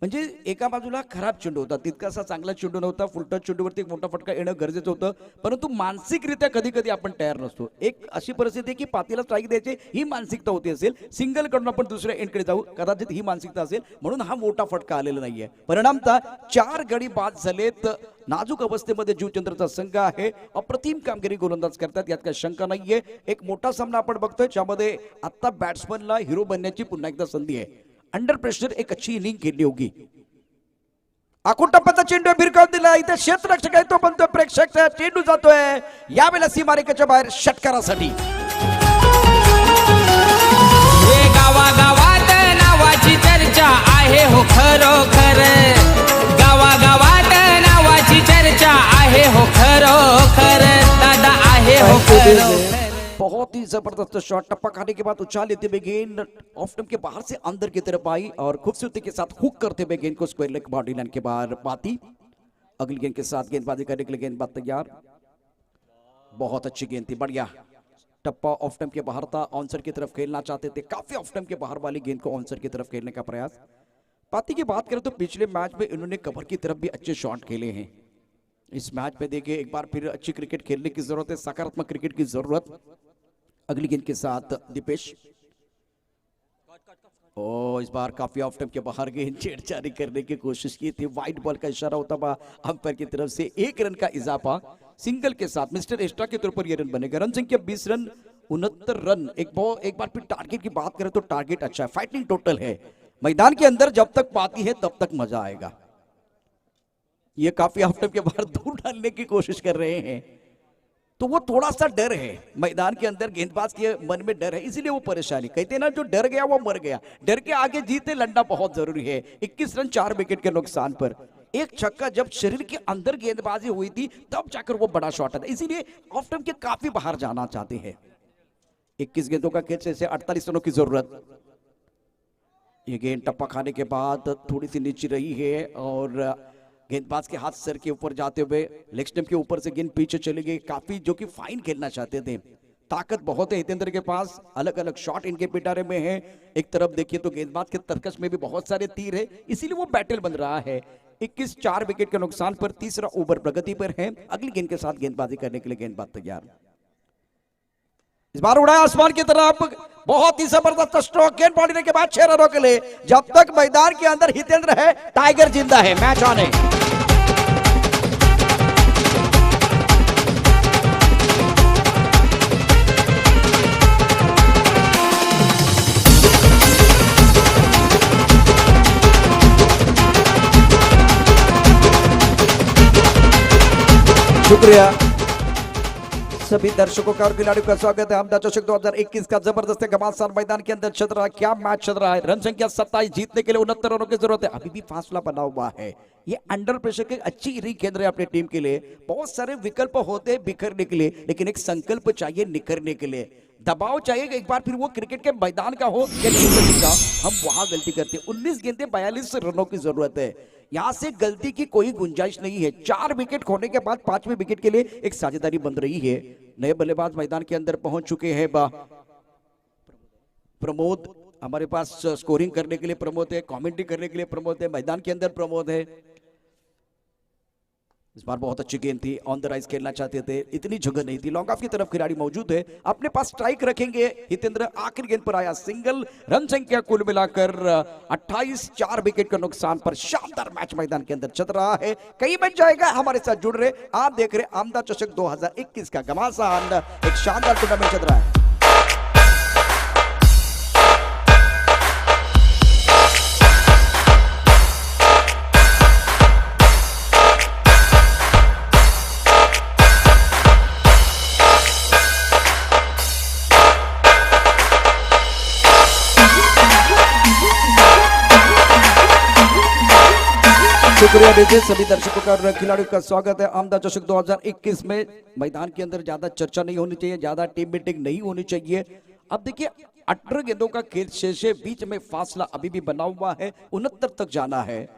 म्हणजे एका बाजूला खराब चेंडू होता, तितकासा चांगला चेंडू नव्हता। फुल टॉस चेंडूवरती एक मोठा फटका येणं गरजेचं होतं, परंतु मानसिकरित्या कधी कधी आपण तयार नसतो। एक अशी परिस्थिती आहे की पातीला स्ट्राईक द्यायची ही मानसिकता होती असेल, सिंगल कडून आपण दुसऱ्या एंडकडे जाऊ, कदाचित ही मानसिकता असेल, म्हणून हा मोठा फटका आलेला नाहीये। परिणामतः 4 गडी बाद झालेत। नाजूक अवस्थेमध्ये जीवचंद्रचा संघ आहे, अप्रतिम कामगिरी गोलंदाज करतात, यात काही शंका नाहीये। एक मोठा सामना आपण बघतोय, ज्यामध्ये आता बॅट्समनला हिरो बनण्याची पुन्हा एकदा संधी आहे। अंडर प्रेशर एक अच्छी इनिंग खेळली होगी। आखून टप्प्याचा चेंडू भिरकावून दिला, इथे क्षेत्ररक्षक आहे तो बनतोय प्रेक्षक, चेंडू जातोय यावेळेला सीमारेषेच्या बाहेर षटकारासाठी। गावागावात नावाची चर्चा आहे हो खरोखर, गावागावात नावाची चर्चा आहे हो खरोखर, दादा आहे हो खरोखर। बहुत ही जबरदस्त शॉट, टप्पा खाने के बाद उछाल लेते हुए गेंद ऑफ स्टंप के बाहर से अंदर की तरफ आई और खूबसूरती के साथ हुक करते हुए गेंद को स्क्वायर लेग बाउंड्री लाइन के बाहर पाती। अगली गेंद के साथ गेंदबाजी करने के लिए गेंदबाज तैयार। बहुत अच्छी गेंद थी, बढ़िया। टप्पा ऑफ स्टंप के बाहर था, ऑनसर की तरफ खेलना चाहते थे, काफी ऑफ स्टंप के बाहर वाली गेंद को ऑनसर की तरफ खेलने का प्रयास। पाती की बात करें तो पिछले मैच में इन्होंने कवर की तरफ भी अच्छे शॉट खेले हैं। इस मैच में देखिए एक बार फिर अच्छी क्रिकेट खेलने की जरूरत है, सकारात्मक क्रिकेट की जरूरत। अगली गेंद के साथ दीपेश, इस बार काफी ऑफ स्टंप के बाहर गेंद छेड़छाड़ी करने की कोशिश की थी। वाइड बॉल का इशारा होता हुआ अंपायर की तरफ से 1 रन का इजाफा। सिंगल के साथ मिस्टर एक्स्ट्रा के तौर पर यह रन बनेगा। रन संख्या 20 रन, 69 रन। एक बार फिर टारगेट की बात करें तो टारगेट अच्छा है, फाइटिंग टोटल है। मैदान के अंदर जब तक पाती है तब तक मजा आएगा। ये काफी ऑफ स्टंप के बाहर दूर डालने की कोशिश कर रहे हैं, तो वो थोड़ा सा डर है मैदान के अंदर, गेंदबाज के मन में डर है, इसीलिए वो परेशानी। कहते हैं ना, जो डर गया वो मर गया। डर के आगे जीते लड़ना बहुत जरूरी है। 21 रन 4 विकेट के नुकसान पर एक छक्का जब शरीर के अंदर गेंदबाजी हुई थी तब जाकर वो बड़ा शॉट था, इसीलिए ऑफ स्टंप के काफी बाहर जाना चाहते हैं। 21 गेंदों का खेल से 48 रनों की जरूरत। ये गेंद टप्पा खाने के बाद थोड़ी सी नीचे रही है और गेंदबाज के हाथ सर के ऊपर जाते हुए लेग स्टंप के ऊपर से गेंद पीछे चली गई। काफी जो कि फाइन खेलना चाहते थे, ताकत बहुत है हितेंद्र के पास, अलग अलग शॉट इनके पिटारे में है। एक तरफ देखिए तो गेंदबाज के तरकश में भी बहुत सारे तीर है, इसीलिए वो बैटल बन रहा है। 21 4 विकेट के नुकसान पर तीसरा ओवर प्रगति पर है। अगली गेंद के साथ गेंदबाजी करने के लिए गेंदबाज तैयार। इस बार उड़ाया आसमान की तरफ, बहुत ही जबरदस्त स्ट्रोक, गेंद पड़ने के बाद 6 रनों के लिए। जब तक मैदान के अंदर हितेंद्र है, टाइगर जिंदा है। मैच ऑन है। शुक्रिया। सभी दर्शकों का और खिलाड़ियों का स्वागत है अहमदाबाद चषक 2021 का जबरदस्त घमासान मैदान के अंदर चल रहा है। क्या मैच चल रहा है। रन संख्या 27, जीतने के लिए 69 रनों की जरूरत है। अभी भी फासला बना हुआ है। ये अंडर प्रेशर के अच्छी इनिंग खेल रहे हैं अपनी टीम के लिए। बहुत सारे विकल्प होते हैं बिखरने के लिए, लेकिन एक संकल्प चाहिए निखरने के लिए। दबाव चाहिए कि एक बार फिर वो क्रिकेट के मैदान का हो या नहीं का। हम वहां गलती करते हैं। 19 गेंदें 42 रनों की जरूरत है। यहां से गलती की कोई गुंजाइश नहीं है। 4 विकेट खोने के बाद 5वें विकेट के लिए एक साझेदारी बन रही है। नए बल्लेबाज मैदान के अंदर पहुंच चुके हैं। प्रमोद हमारे पास स्कोरिंग करने के लिए प्रमोद है, कमेंट्री करने के लिए प्रमोद है, मैदान के अंदर प्रमोद है। इस बार बहुत अच्छी गेंद थी, ऑन द राइज खेलना चाहते थे, इतनी जगह नहीं थी। लॉन्ग ऑफ की तरफ खिलाड़ी मौजूद है, अपने पास स्ट्राइक रखेंगे। हितेंद्र आखिरी गेंद पर आया सिंगल। रन संख्या कुल मिलाकर 28, 4 विकेट का नुकसान पर शानदार मैच मैदान के अंदर चल रहा है। कई मैच जाएगा। हमारे साथ जुड़ रहे आप देख रहे अहमदाबाद चषक 2021 का घमासान एक शानदार टूर्नामेंट चल रहा है। शुक्रिया दीजिए सभी दर्शकों का और खिलाड़ियों का स्वागत है अहमदाबाद चषक 2021 में। मैदान के अंदर ज्यादा चर्चा नहीं होनी चाहिए, ज्यादा टीम मीटिंग नहीं होनी चाहिए। अब देखिए 18 गेंदों का खेल शेष है, बीच में फासला अभी भी बना हुआ है। 69 तक जाना है।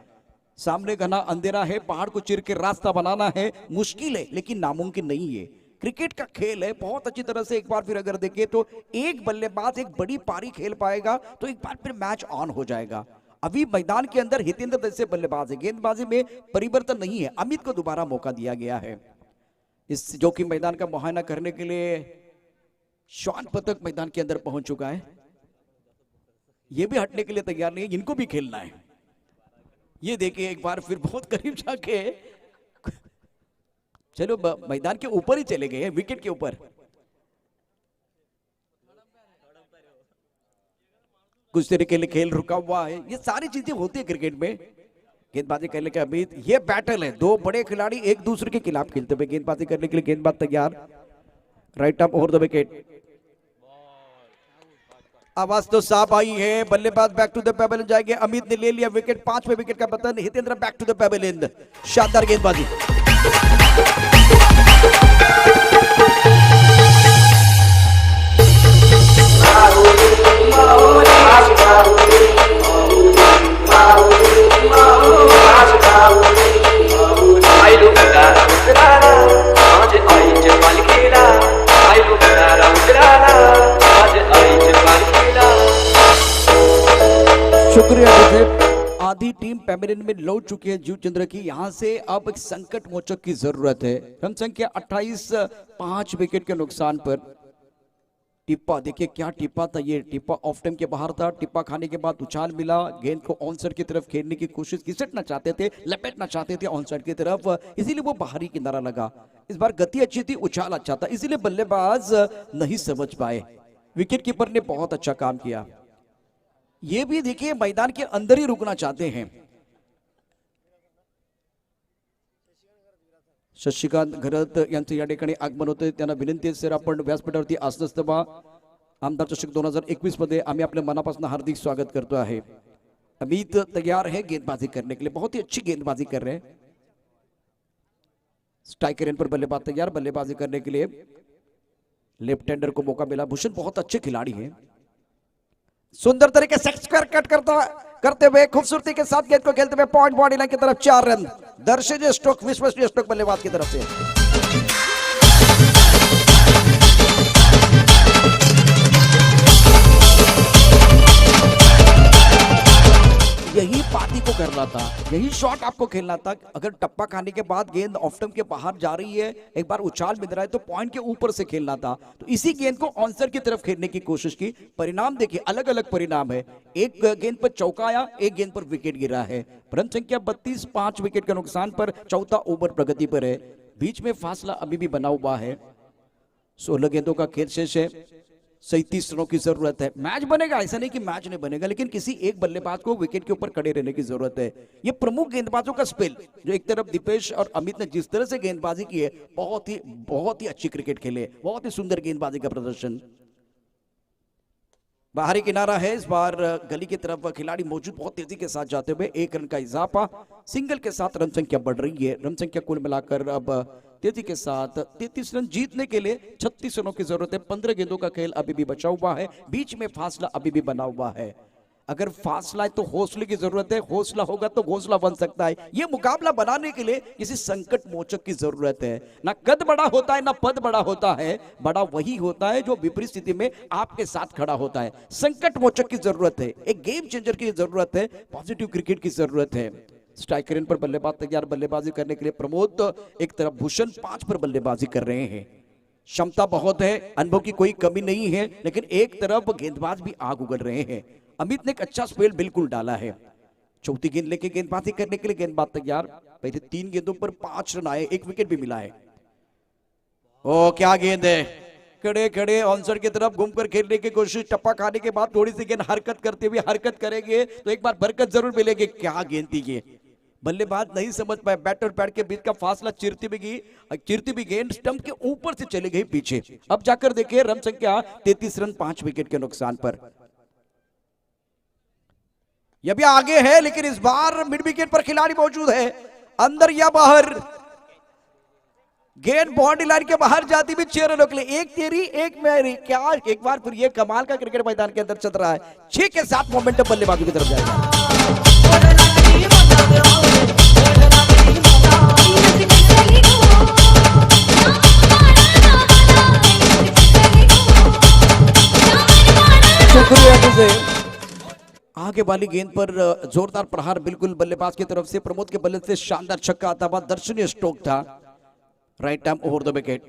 सामने घना अंधेरा है, पहाड़ को चीर के रास्ता बनाना है मुश्किल है, लेकिन नामुमकिन नहीं है। क्रिकेट का खेल है। बहुत अच्छी तरह से एक बार फिर अगर देखें तो एक बल्लेबाज एक बड़ी पारी खेल पाएगा तो एक बार फिर मैच ऑन हो जाएगा। अभी मैदान के अंदर हितेंद्र जैसे बल्लेबाज है। गेंदबाजी में परिवर्तन नहीं है। अमित को दोबारा मौका दिया गया है इस जो कि मैदान का मुआयना करने के लिए। स्वर्ण पदक मैदान के अंदर पहुंच चुका है। ये भी हटने के लिए तैयार नहीं है, इनको भी खेलना है। ये देखिए एक बार फिर बहुत करीब जाके चलो मैदान के ऊपर ही चले गए, विकेट के ऊपर। कुछ तरीके के खेल रुका हुआ है। ये सारी चीजें होती है क्रिकेट में। गेंदबाजी करने के अभी ये बैटल है। 2 बड़े खिलाड़ी एक दूसरे के खिलाफ खेलते हुए। गेंदबाजी करने के लिए गेंदबाज तैयार। Right up over the wicket. आवाज तो साफ आई है। बल्लेबाज बैक टू द पेवेलियन जाएंगे। अमित ने ले लिया विकेट। 5वें विकेट का पतन। Hitendra back to the pavilion. शानदार गेंदबाजी। शुक्रिया आधी टीम पेवेलियन में लौट चुकी है जीव चंद्र की। यहां से अब एक संकट मोचक की जरूरत है। रन संख्या 28, 5 विकेट के नुकसान पर। टिप्पा देखिए क्या टिप्पा था। ये टिप्पा ऑफ टाइम के बाहर था। टिप्पा खाने के बाद उछाल मिला। गेंद को ऑन साइड की तरफ खेलने की कोशिश, घिसटना चाहते थे, लपेटना चाहते थे ऑन साइड की तरफ, इसीलिए वो बाहरी किनारा लगा। इस बार गति अच्छी थी, उछाल अच्छा था, इसीलिए बल्लेबाज नहीं समझ पाए। विकेट कीपर ने बहुत अच्छा काम किया। ये भी देखिए मैदान के अंदर ही रुकना चाहते हैं। शशिकांत घरत यांचं या ठिकाणी आगमन होते। त्यांना विनंती आहे सर आपण व्यासपीठावरती आसनस्थ व्हा। आमदार चषक 2021 मध्ये आम्ही आपल्या मनापासून हार्दिक स्वागत करतो आहे। अमित तैयार है गेंदबाजी करने के लिए। बहुत ही अच्छी गेंदबाजी कर रहे हैं। स्ट्राइकर पर बल्लेबाज तैयार बल्लेबाजी करने के लिए। लेफ्ट हैंडर को मौका मिला। भूषण बहुत अच्छे खिलाड़ी हैं। सुंदर तरीके से स्क्वायर कट करते हुए खूबसूरती के साथ गेंद को खेलते हुए पॉइंट बॉडी लाइन की तरफ 4 रन। दर्शनीय स्ट्रोक, विश्वसनीय स्ट्रोक बल्लेबाज की तरफ से। यही पाती को करना था, यही शॉट आपको खेलना था। अगर टप्पा खाने के बाद गेंद ऑफ स्टंप के बाहर जा रही है, एक बार उछाल मिल रहा है तो पॉइंट के ऊपर से खेलना था। तो इसी गेंद को ऑनसर की तरफ खेलने की कोशिश की। परिणाम देखिए अलग अलग परिणाम है। एक गेंद पर चौका आया, एक गेंद पर विकेट गिरा है। रन संख्या 32, 5 विकेट के नुकसान पर। चौथा ओवर प्रगति पर है। बीच में फासला अभी भी बना हुआ है। 16 गेंदों का खेल शेष है। 37 रनों की जरूरत है। मैच बनेगा, ऐसा नहीं कि मैच नहीं बनेगा, लेकिन किसी एक बल्लेबाज को विकेट के ऊपर खड़े रहने की जरूरत है। ये प्रमुख गेंदबाजों का स्पेल, जो एक तरफ दीपेश और अमित ने जिस तरह से गेंदबाजी की है, बहुत ही अच्छी क्रिकेट खेले, बहुत ही सुंदर गेंदबाजी का प्रदर्शन। बाहरी किनारा है, इस बार गली की तरफ खिलाड़ी मौजूद, बहुत तेजी के साथ जाते हुए 1 रन का इजाफा, सिंगल के साथ रन संख्या बढ़ रही है। रन संख्या कुल मिलाकर अब तेजी के साथ 33 रन जीतने के लिए 36 रनों की जरूरत है। 15 गेंदों का खेल अभी भी बचा हुआ है, बीच में फासला अभी भी बना हुआ है। अगर फासला है तो हौसले की जरूरत है, हौसला होगा तो घोंसला बन सकता है। ये मुकाबला बनाने के लिए किसी संकट मोचक की जरूरत है। ना कद बड़ा होता है ना पद बड़ा होता है, बड़ा वही होता है जो विपरीत स्थिति में आपके साथ खड़ा होता है। संकट मोचक की जरूरत है, एक गेम चेंजर की जरूरत है, पॉजिटिव क्रिकेट की जरूरत है। स्ट्राइकर पर बल्लेबाज तैयार, बल्लेबाजी करने के लिए प्रमोद, एक तरफ भूषण 5 पर बल्लेबाजी कर रहे हैं। क्षमता बहुत है, अनुभव की कोई कमी नहीं है, लेकिन एक तरफ गेंदबाज भी आग उगल रहे हैं। अमित ने एक अच्छा स्पेल बिल्कुल डाला है। चौथी गेंद लेके गेंदबाजी करने के लिए गेंदबाज तैयार। पहले 3 गेंदों पर 5 रन आए, 1 विकेट भी मिला है। ओ क्या गेंद है, खड़े खड़े ऑनसाइड की तरफ घूमकर खेलने की कोशिश, टप्पा खाने के बाद थोड़ी सी गेंद हरकत करते हुए, हरकत करेंगे तो एक बार बरकत जरूर मिलेगी। क्या गेंद थी ये, बल्लेबाज नहीं समझ पाए, बैट और बैट के बीच का फासला चिरती भी गेंद स्टंप के ऊपर से चली गई पीछे। अब जाकर देखिए रन संख्या 33 रन 5 विकेट के नुकसान पर। यह भी आगे है, लेकिन इस बार मिड विकेट पर खिलाड़ी मौजूद है, अंदर या बाहर। गेंद बाउंड्री लाइन के बाहर जाती भी 6 रनों के लिए, एक तेरी एक मेरी। क्या एक बार फिर ये कमाल का क्रिकेट मैदान के अंदर चल रहा है। 6 के साथ मोमेंटम बल्लेबाजों की तरफ जाएगा। आगे वाली गेंद पर जोरदार प्रहार बिल्कुल बल्लेबाज की तरफ से, प्रमोद के बल्ले से शानदार छक्का आता हुआ, दर्शनीय स्ट्रोक था। Right arm over the wicket,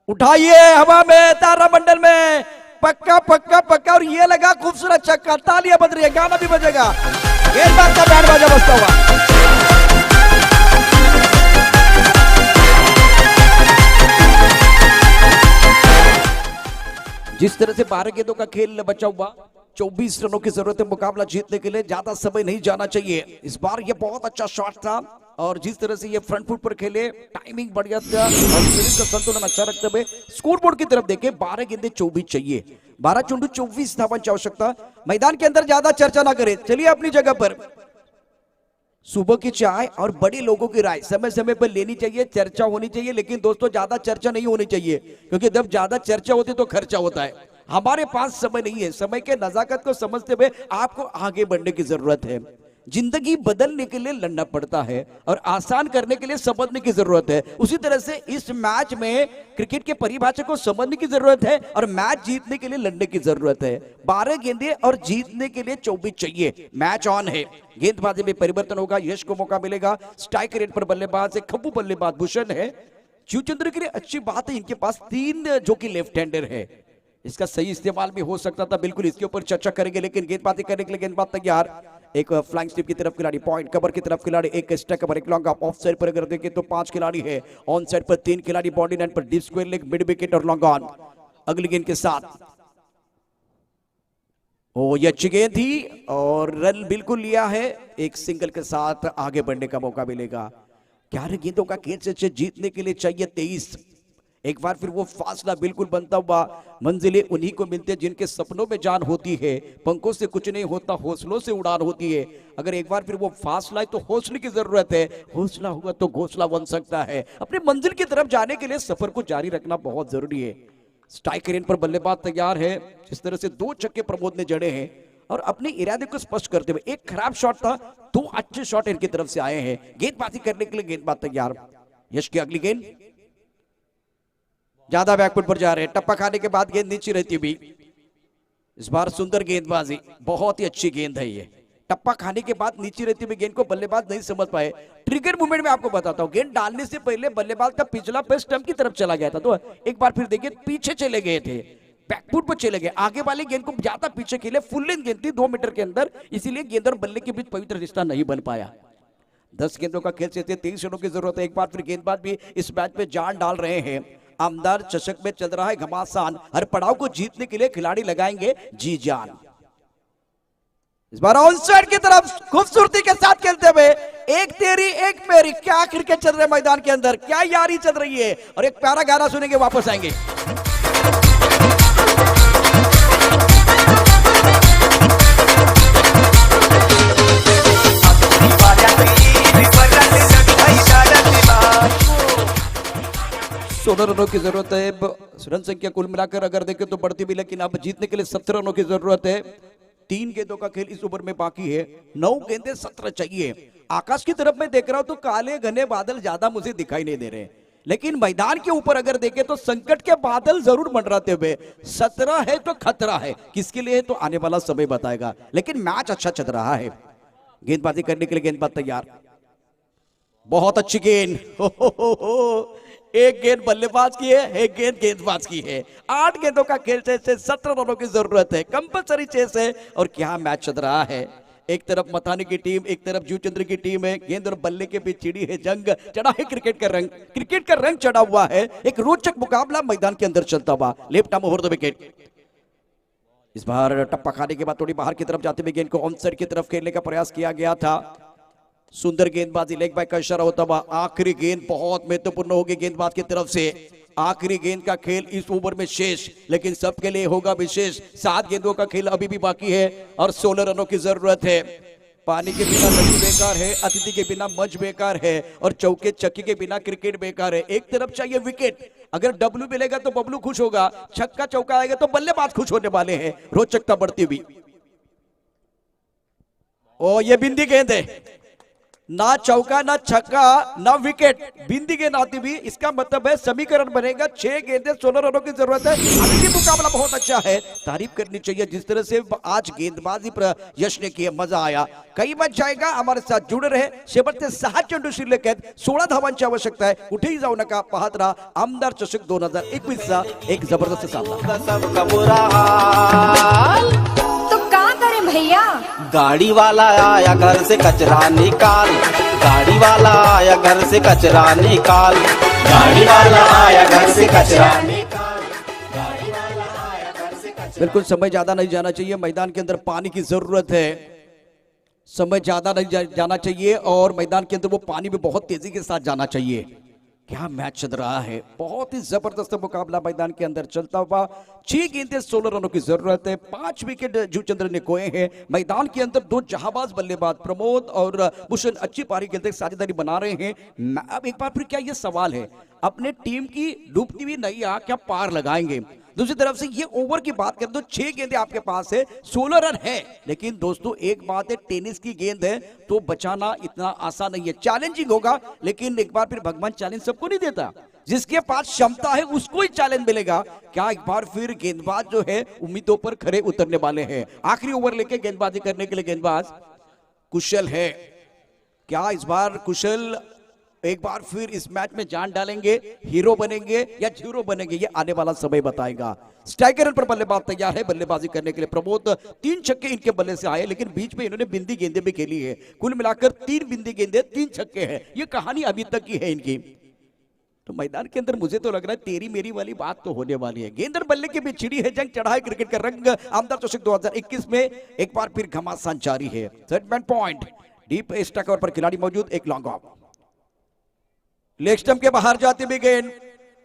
उठाइए हवा में, तारामंडल में, पक्का पक्का पक्का, और ये लगा खूबसूरत छक्का। तालियां बज रही है, गाना भी बजेगा, गेंदबाज का बैंड बाजा बजता हुआ। जिस तरह से 12 गेंदों का खेल बचा हुआ, 24 रनों की जरूरत है मुकाबला जीतने के लिए, ज्यादा समय नहीं जाना चाहिए। इस बार ये बहुत अच्छा शॉट था, और जिस तरह से ये फ्रंट फुट पर खेले, टाइमिंग बढ़िया था, और शरीर का संतुलन अच्छा रखते हुए स्कोरबोर्ड की तरफ देखे, 12 गेंदे 24 चाहिए, 12 चुंडू 24 धावन की आवश्यकता। मैदान के अंदर ज्यादा चर्चा ना करें, चलिए अपनी जगह पर। सुबह की चाय और बड़े लोगों की राय समय समय पर लेनी चाहिए, चर्चा होनी चाहिए, लेकिन दोस्तों ज्यादा चर्चा नहीं होनी चाहिए, क्योंकि जब ज्यादा चर्चा होती तो खर्चा होता है। हमारे पास समय नहीं है, समय के नजाकत को समझते हुए आपको आगे बढ़ने की जरूरत है। जिंदगी बदलने के लिए लड़ना पड़ता है और आसान करने के लिए समझने की जरूरत है। उसी तरह से इस मैच में क्रिकेट के परिभाषा को समझने की जरूरत है और मैच जीतने के लिए लड़ने की जरूरत है। 12 गेंदें और जीतने के लिए 24 चाहिए। मैच ऑन है, गेंदबाजी में परिवर्तन होगा, यश को मौका मिलेगा। स्ट्राइक रेट पर बल्लेबाज है, खब्बू बल्लेबाज भूषण है। शिवचंद्र के लिए अच्छी बात है, इनके पास 3 जो कि लेफ्ट हैंडर है, इसका सही इस्तेमाल भी हो सकता था, बिल्कुल इसके ऊपर चर्चा करेंगे। लेकिन गेंदबाजी करने के लिए गेंदबाज तैयार, एक फ्लाइंग स्टिप की तरफ खिलाड़ी, पॉइंट कवर की तरफ खिलाड़ी, एक स्टैक कवर, एक लॉन्ग ऑफ। ऑफ साइड पर अगर देखें तो 5 खिलाड़ी है, ऑन साइड पर 3 खिलाड़ी, बाउंड्री लाइन पर deep square leg, mid wicket और लॉन्ग ऑन। अगली गेंद के साथ, ओ ये अच्छी गेंद थी और रन बिल्कुल लिया है, एक सिंगल के साथ आगे बढ़ने का मौका मिलेगा। 11 गेंदों का खेल से जीतने के लिए चाहिए 23। एक बार फिर वो फासला बिल्कुल बनता हुआ, मंजिलें उन्हीं को मिलती है जिनके सपनों में जान होती है। पंखों से कुछ नहीं होता, हौसलों से उड़ान होती है। अगर एक बार फिर वो फासला है तो हौसले की जरूरत है, हौसला होगा तो घोंसला बन सकता है। अपनी मंजिल की तरफ जाने के लिए सफर को जारी रखना बहुत जरूरी है। स्ट्राइक रेट पर बल्लेबाज तैयार है, जिस तरह से 2 छक्के प्रमोद ने जड़े हैं और अपने इरादे को स्पष्ट करते हुए, एक खराब शॉट था, 2 अच्छे शॉट इनकी तरफ से आए हैं। गेंदबाजी करने के लिए गेंदबाज तैयार। यश की अगली गेंद, ज्यादा बैकफुट पर जा रहे हैं, टप्पा खाने के बाद गेंद नीचे रहती हुई। इस बार सुंदर गेंदबाजी, बहुत ही अच्छी गेंद है ये। टप्पा खाने के बाद नीचे रहती हुई गेंद को बल्लेबाज नहीं समझ पाए। ट्रिगर मूवमेंट में आपको बताता हूं, गेंद डालने से पहले बल्लेबाज का पिछला पैर स्टंप की तरफ चला गया था, तो एक बार फिर देखिए पीछे चले गए थे, बैकफुट पर चले गए। आगे वाली गेंद को ज्यादा पीछे खेले, फुल लेंथ गेंद थी 2 मीटर के अंदर, इसीलिए गेंद और बल्ले के बीच पवित्र रिश्ता नहीं बन पाया। 10 गेंदों का खेल से 23 रनों की जरूरत है। एक बार फिर गेंदबाज भी इस मैच में जान डाल रहे हैं। आमदार चषक में चल रहा है घमासान। हर पड़ाव को जीतने के लिए खिलाड़ी लगाएंगे जी जान। इस बार ऑन साइड की तरफ खूबसूरती के साथ खेलते हुए एक तेरी एक मेरी, क्या क्रिकेट चल रहा है मैदान के अंदर, क्या यारी चल रही है। और एक प्यारा गाना सुनेंगे, वापस आएंगे। सोलह रनों की जरूरत है। रन संख्या कुल मिलाकर अगर देखें तो बढ़ती भी, लेकिन अब जीतने के लिए 17 रनों की जरूरत है। 3 गेंदों का खेल इस ओवर में बाकी है। 9 गेंदें 17 चाहिए। आकाश की तरफ मैं देख रहा हूं तो काले घने बादल ज्यादा मुझे दिखाई नहीं दे रहे, लेकिन मैदान के ऊपर अगर देखें तो संकट के बादल जरूर मंडराते हुए। 17 है तो खतरा है, किसके लिए तो आने वाला समय बताएगा, लेकिन मैच अच्छा चल रहा है। गेंदबाजी करने के लिए गेंदबाज तैयार, बहुत अच्छी गेंद। हो। एक गेंद बल्लेबाज की है, एक गेंद गेंदबाज की है। 8 गेंदों का खेल से 17 रनों की जरूरत है, कंपलसरी चेस है। और क्या मैच चल रहा है, एक तरफ मथानी की टीम, एक तरफ जीवचंद्र की टीम है। गेंद और बल्ले के बीच छिड़ी है जंग, चढ़ा है क्रिकेट का रंग, क्रिकेट का रंग चढ़ा हुआ है। एक रोचक मुकाबला मैदान के अंदर चलता हुआ। Left arm over the wicket. इस बार टप्पा खाने के बाद थोड़ी बाहर की तरफ जाते हुए गेंद को ऑन साइड की तरफ खेलने का प्रयास किया गया था। सुंदर गेंदबाजी, लेग बाय का इशारा होता हुआ। आखिरी गेंद बहुत महत्वपूर्ण होगी गेंदबाज की तरफ से। आखिरी गेंद का खेल इस ओवर में शेष, लेकिन सबके लिए होगा विशेष। 7 गेंदों का खेल अभी भी बाकी है और 16 रनों की जरूरत है। पानी के बिना नदी बेकार है, अतिथि के बिना मंच बेकार है, और चौके चक्की के बिना क्रिकेट बेकार है। एक तरफ चाहिए विकेट, अगर डब्लू मिलेगा तो बबलू खुश होगा, छक्का चौका आएगा तो बल्लेबाज खुश होने वाले हैं। रोचकता बढ़ती हुई। ओ ये बिंदी गेंद है, ना चौका ना छक्का ना विकेट, बिंदी गेंद आती हुई। इसका मतलब है समीकरण बनेगा 6 गेंदें 16 रनों की जरूरत है। अभी ये मुकाबला बहुत अच्छा है, तारीफ करनी चाहिए जिस तरह से आज गेंदबाजी पर यश ने किया, मजा आया। कई मैच जाएगा, हमारे साथ जुड़े रहे। शेवटचे 6 चेंडू शिल्लक आहेत, 16 धावांची आवश्यकता आहे। कुठेही जाऊ नका, पाहत राहा आमदार चषक 2021चा एक जबरदस्त सामना। तो क्या करें भैया, गाड़ी वाला आया घर से कचरा निकाल, गाड़ी वाला आया घर से कचरा निकाल, गाड़ी वाला आया घर से कचरा निकाल, गाड़ी वाला आया घर से कचरा। बिल्कुल समय ज्यादा नहीं जाना चाहिए, मैदान के अंदर पानी की जरूरत है। समय ज्यादा नहीं जाना चाहिए और मैदान के अंदर वो पानी भी बहुत तेजी के साथ जाना चाहिए। क्या मैच चल रहा है, बहुत ही जबरदस्त मुकाबला मैदान के अंदर चलता हुआ। 6 गेंदें 16 रनों की जरूरत है। 5 विकेट जीवचंद्र ने खोए हैं। मैदान के अंदर 2 जहाबाज बल्लेबाज प्रमोद और भूषण अच्छी पारी खेलते साझेदारी बना रहे हैं। अब एक बार फिर क्या ये सवाल है, अपने टीम की डूबती हुई नैया क्या पार लगाएंगे। दूसरी तरफ से ये ओवर की बात करें तो 6 गेंदें आपके पास है, 16 रन है। लेकिन दोस्तों एक बात है, टेनिस की गेंद है तो बचाना इतना आसान नहीं है, चैलेंजिंग होगा। लेकिन एक बार फिर भगवान चैलेंज सबको नहीं देता, जिसके पास क्षमता है उसको ही चैलेंज मिलेगा। क्या एक बार फिर गेंदबाज जो है उम्मीदों पर खरे उतरने वाले हैं। आखिरी ओवर लेके गेंदबाजी करने के लिए गेंदबाज कुशल है। क्या इस बार कुशल एक बार फिर इस मैच में जान डालेंगे, हीरो बनेंगे या जीरो बनेंगे, ये आने वाला समय बताएगा। स्ट्राइकर पर बल्लेबाज तैयार है बल्लेबाजी करने के लिए। प्रमोद 3 छक्के इनके बल्ले से आए, लेकिन बीच में इन्होंने बिंदी गेंदें भी खेली है। कुल मिलाकर 3 बिंदी गेंदें 3 छक्के हैं। ये कहानी अभी तक की है इनकी। तो मैदान के अंदर मुझे तो लग रहा है तेरी मेरी वाली बात तो होने वाली है। गेंद और बल्ले के बीच छिड़ी है जंग, चढ़ा है क्रिकेट का रंग। आमदार चषक 2021 में एक बार फिर घमासान जारी है। सेटमेंट पॉइंट, डीप स्टक कवर पर खिलाड़ी मौजूद, एक लॉन्ग ऑफ। लेग स्टंप के बाहर जाते भी गेंद,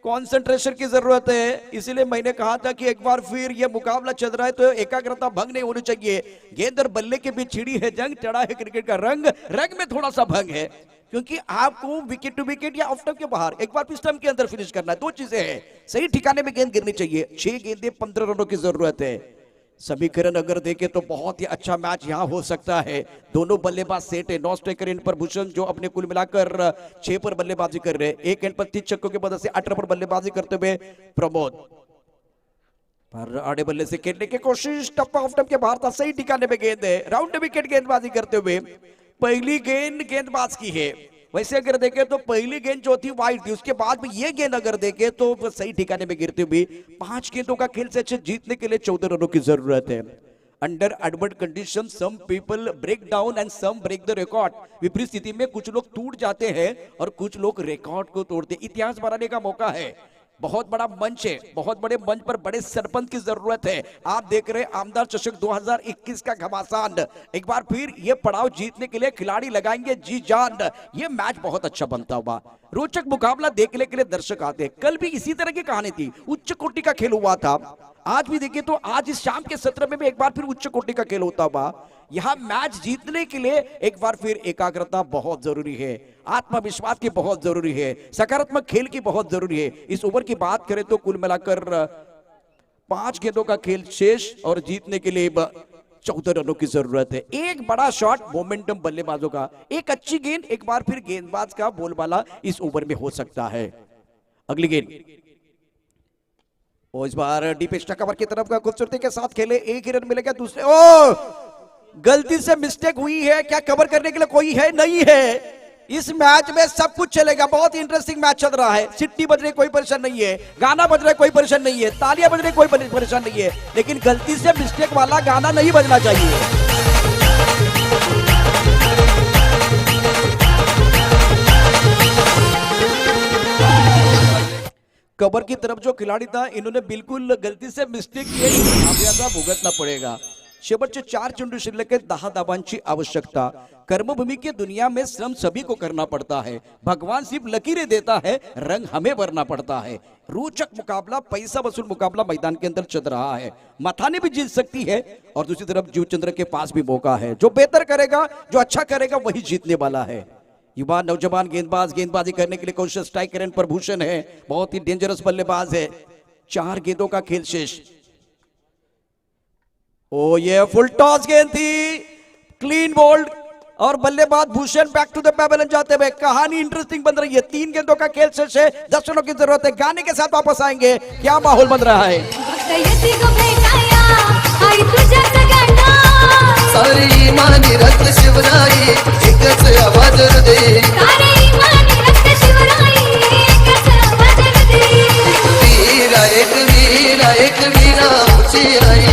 कंसंट्रेशन की जरूरत है। इसीलिए मैंने कहा था कि एक बार फिर यह मुकाबला चल रहा है तो एकाग्रता भंग नहीं होनी चाहिए। गेंद और बल्ले के बीच छिड़ी है जंग, चढ़ा है क्रिकेट का रंग। रंग में थोड़ा सा भंग है क्योंकि आपको विकेट टू विकेट या ऑफ स्टंप के बाहर एक बार फिर स्टंप के अंदर फिनिश करना है। 2 चीजें हैं, सही ठिकाने में गेंद गिरनी चाहिए। 6 गेंदें 15 रनों की जरूरत है। समीकरण अगर देखें तो बहुत ही अच्छा मैच यहां हो सकता है। दोनों बल्लेबाज सेट है। 9 स्ट्राइकर इन पर भूषण जो अपने कुल मिलाकर 6 पर बल्लेबाजी कर रहे हैं। 1 एंड पर 30 छक्कों की मदद से 18 पर बल्लेबाजी करते हुए प्रमोद पर आड़े बल्ले से खेलने की कोशिश, टप्पा ऑफ टप के बाहर था, सही ठिकाने में गेंद है। राउंड विकेट गेंदबाजी करते हुए पहली गेंद गेंदबाज की है। वैसे अगर देखें तो पहली गेंद जो थी वाइड थी, उसके बाद में ये गेंद अगर देखें तो सही ठिकाने में गिरती हुई। 5 गेंदों का खेल से अच्छे जीतने के लिए 14 रनों की जरूरत है। Under adverse condition some people break down and some break the record. विपरीत स्थिति में कुछ लोग टूट जाते हैं और कुछ लोग रिकॉर्ड को तोड़ते। इतिहास बनाने का मौका है। बहुत बड़ा मंच है, बहुत बड़े मंच पर बड़े सरपंच की जरूरत है। आप देख रहे हैं आमदार चषक 2021 का घमासान। एक बार फिर ये पड़ाव जीतने के लिए खिलाड़ी लगाएंगे जी जान। ये मैच बहुत अच्छा बनता हुआ, रोचक मुकाबला देखने के लिए दर्शक आते हैं। कल भी इसी तरह की कहानी थी, उच्च कोटि का खेल हुआ था। आज भी देखिए तो आज इस शाम के सत्र में भी एक बार फिर उच्च कोटि का खेल होता हुआ। यहां मैच जीतने के लिए एक बार फिर एकाग्रता बहुत जरूरी है, आत्मविश्वास की बहुत जरूरी है, सकारात्मक खेल की बहुत जरूरी है। इस ओवर की बात करें तो कुल मिलाकर 5 गेंदों का खेल शेष और जीतने के लिए 14 रनों की जरूरत है। एक बड़ा शॉट मोमेंटम बल्लेबाजों का, एक अच्छी गेंद एक बार फिर गेंदबाज का बोलबाला इस ओवर में हो सकता है। अगली गेंद इस बार डीप एक्स्ट्रा कवर की तरफ का खूबसूरती के साथ खेले, एक ही रन मिलेगा। दूसरे गलती से मिस्टेक हुई है, क्या कवर करने के लिए कोई है? नहीं है। इस मैच में सब कुछ चलेगा, बहुत इंटरेस्टिंग मैच चल रहा है। सिट्टी बज रही कोई परेशान नहीं है, गाना बज रहा है कोई परेशान नहीं है, तालियां बज रही कोई परेशान नहीं है, लेकिन गलती से मिस्टेक वाला गाना नहीं बजना चाहिए। कवर की तरफ जो खिलाड़ी था, इन्होंने बिल्कुल गलती से मिस्टेक किया, खामियाजा भुगतना पडेगा। शेवटचे 4 चेंडू शिल्लक आहेत, 10 धावांची आवश्यकता। कर्मभूमि की दुनिया में श्रम सभी को करना पड़ता है, भगवान सिर्फ लकीरें देता है, रंग हमें भरना पड़ता है। रोचक मुकाबला, पैसा वसूल मुकाबला मैदान के अंदर चल रहा है। मथाने भी जीत सकती है और दूसरी तरफ जीवचंद्र के पास भी मौका है। जो बेहतर करेगा, जो अच्छा करेगा, वही जीतने वाला है। युवा नौजवान गेंदबाज गेंदबाजी करने के लिए कोशिश, स्ट्राइक रेट पर भूषण है, बहुत ही डेंजरस बल्लेबाज है। 4 गेंदों का खेल शेष। ये फुल टॉस गेंद थी, क्लीन बोल्ड और बल्लेबाज Bhushan back to the pavilion जाते हुए। कहानी इंटरेस्टिंग बन रही है। 3 गेंदों का खेल शेष है, 10 रनों की जरूरत है। गाने के साथ वापस आएंगे, क्या माहौल बन रहा है। सारी मानी रक्त शिवराई एकच आवाज दे, वीरा एक वीरा ऊंची आई,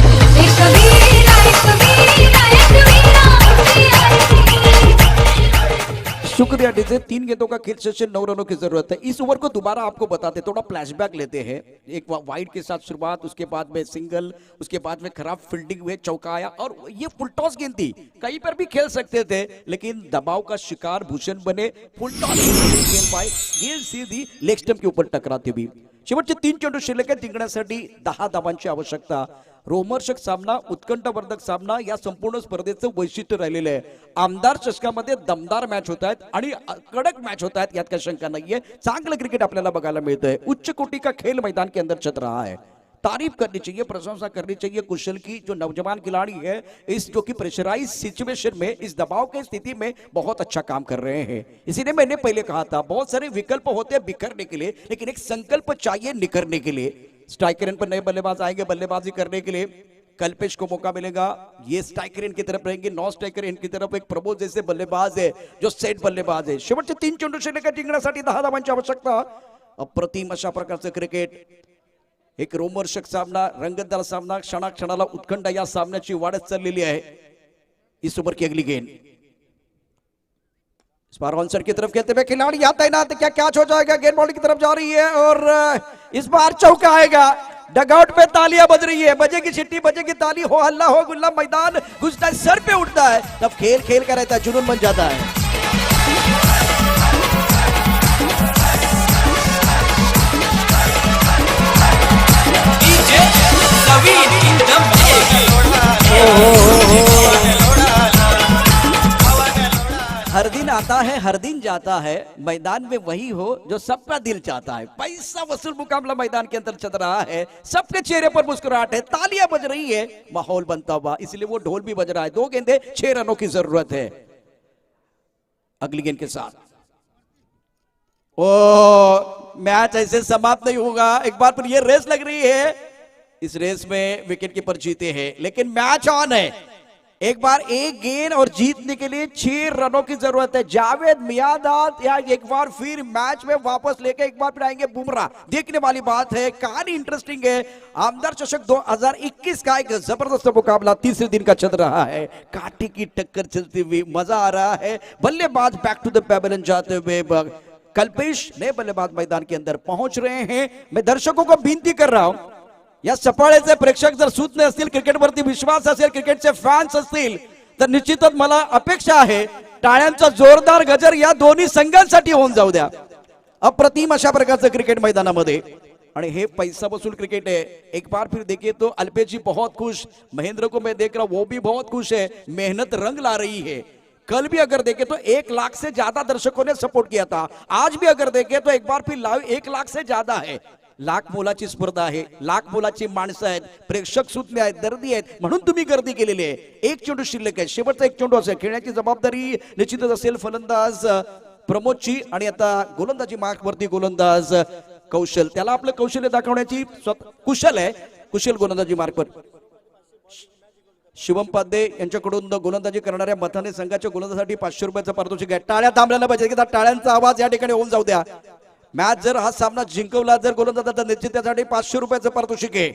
शुक्रिया डीजे। 3 गेंदों का खेल शेष, 9 रनों की जरूरत है। इस ओवर को दोबारा आपको बताते, थोड़ा फ्लैशबैक लेते हैं। एक वाइड के साथ शुरुआत, उसके बाद में सिंगल, उसके बाद में खराब फील्डिंग हुए, चौका आया और ये फुल टॉस गेंद थी। कहीं पर भी खेल सकते थे, लेकिन दबाव का शिकार भूषण बने, फुल टॉस गेंद पाए, गेंद सीधी लेग स्टंप के ऊपर टकराती हुई। शेवटचे 3 चेंडू शिल्लक आहेत, जिंकण्यासाठी 10 धावांची आवश्यकता। रोमहर्षक सामना, उत्कंठावर्धक सामना या संपूर्ण स्पर्धेचं वैशिष्ट्य राहिलेलं आहे। आमदार चषकामध्ये दमदार मॅच होत आहेत आणि कडक मॅच होत आहेत, यात काही शंका नाहीये। चांगलं क्रिकेट आपल्याला बघायला मिळतंय। उच्च कोटि का खेल मैदान के अंदर चल रहा है। तारीफ करनी चाहिए, प्रशंसा करनी चाहिए कुशल की, जो नौजवान खिलाड़ी है इस जो कि प्रेशराइज सिचुएशन में, इस दबाव की स्थिति में बहुत अच्छा काम कर रहे हैं। इसीलिए मैंने पहले कहा था, बहुत सारे विकल्प होते हैं बिखरने के लिए, लेकिन एक संकल्प चाहिए निखरने के लिए। स्ट्राइक रेट पर नए बल्लेबाज आएंगे बल्लेबाजी करने के लिए। कल्पेश को मौका मिलेगा, ये स्ट्राइक रेट की तरफ रहेंगे। नॉन स्ट्राइक रेट की तरफ एक प्रमोद जैसे बल्लेबाज है, जो सेट बल्लेबाज है। शेवटचे 3 चेंडू शिल्लक आहेत, जिंकण्यासाठी 10 धावांची आवश्यकता। अप्रतिम अशा प्रकारचं क्रिकेट, एक रोमहर्षक सामना, रंगतदार सामना, क्षणाक्षणाला उत्कंठा या सामन्याची वाढत चाललेली आहे। इस ओवर की अगली गेंद, इस बार ऑनसाइड की तरफ खेलते हुए खिलाड़ी यहाँ तैनात, क्या कैच हो जाएगा? गेंद बॉल की तरफ जा रही है और इस बार चौका आएगा। डगआउट पे तालियां बज रही है, बजेगी सिट्टी, बजेगी ताली, हो हल्ला हो गुल्ला, मैदान घुसता है, सर पे उठता है, तब खेल खेल का रहता है, जुनून बन जाता है। हर दिन आता है हर दिन जाता है, मैदान में वही हो जो सबका दिल चाहता है। पैसा वसूल मुकाबला मैदान के अंदर चल रहा है, सबके चेहरे पर मुस्कुराहट है, तालियां बज रही है, माहौल बनता हुआ, इसलिए वो ढोल भी बज रहा है। 2 गेंदे 6 रनों की जरूरत है। अगली गेंद के साथ मैच ऐसे समाप्त नहीं होगा। एक बार फिर ये रेस लग रही है, इस रेस में विकेट कीपर जीते हैं, लेकिन मैच ऑन है। एक बार एक गेंद और जीतने के लिए 6 रनों की जरूरत है। जावेद मियादाद या एक बार फिर मैच में वापस लेके एक बार फिर आएंगे बुमराह, देखने वाली बात है। कहानी इंटरेस्टिंग है। आमदार चषक 2021 का एक जबरदस्त मुकाबला तीसरे दिन का चल रहा है। कांटे की टक्कर चलती हुई, मजा आ रहा है। बल्लेबाज बैक टू द पैवेलियन जाते हुए, कल्पेश नए बल्लेबाज मैदान के अंदर पहुंच रहे हैं। मैं दर्शकों को विनती कर रहा हूं, या सफाळेचे प्रेक्षक जर सुज्ञ असतील, क्रिकेटवरती विश्वास असेल, क्रिकेटचे फॅन्स असतील, तर निश्चितच मला अपेक्षा आहे टाळ्यांचा जोरदार गजर या दोन्ही संघांसाठी होऊन जाऊ द्या। अप्रतिम अशा प्रकारचं क्रिकेट मैदानामध्ये, आणि हे पैसा वसूल क्रिकेट है। एक बार फिर देखिए तो अल्पेश जी बहुत खुश, महेंद्र को मैं देख रहा हूं वो भी बहुत खुश है, मेहनत रंग ला रही है। कल भी अगर देखें तो 1 लाख से ज्यादा दर्शकों ने सपोर्ट किया था, आज भी अगर देखें तो एक बार फिर लाइव 1 लाख से ज्यादा है। लाख मोलाची स्पर्धा आहे, लाख मोलाची माणसं आहेत, प्रेक्षक सुज्ञ आहेत, दर्दी आहेत, म्हणून तुम्ही गर्दी केलेली आहे। एक चेंडू शिल्लक आहे, शेवटचा एक चेंडू असेल, खेळण्याची जबाबदारी निश्चितच असेल फलंदाज प्रमोदची, आणि आता गोलंदाजी मार्कवरती गोलंदाज कौशल, त्याला आपलं कौशल्य दाखवण्याची कुशल आहे, कुशल गोलंदाजी मार्कवर शिवम पाध्ये यांच्याकडून गोलंदाजी करणाऱ्या मथाने संघाच्या गोलंदाजीसाठी 500 रुपयाचं पारितोषिक आहे। टाळ्या थांबलेल्या पाहिजे, की टाळ्यांचा आवाज या ठिकाणी होऊन जाऊ द्या। मैच जर हा सामना जिंकवला जर गोलंदाजाचा निश्चित त्यासाठी 500 रुपयाचं पारितोषिक आहे।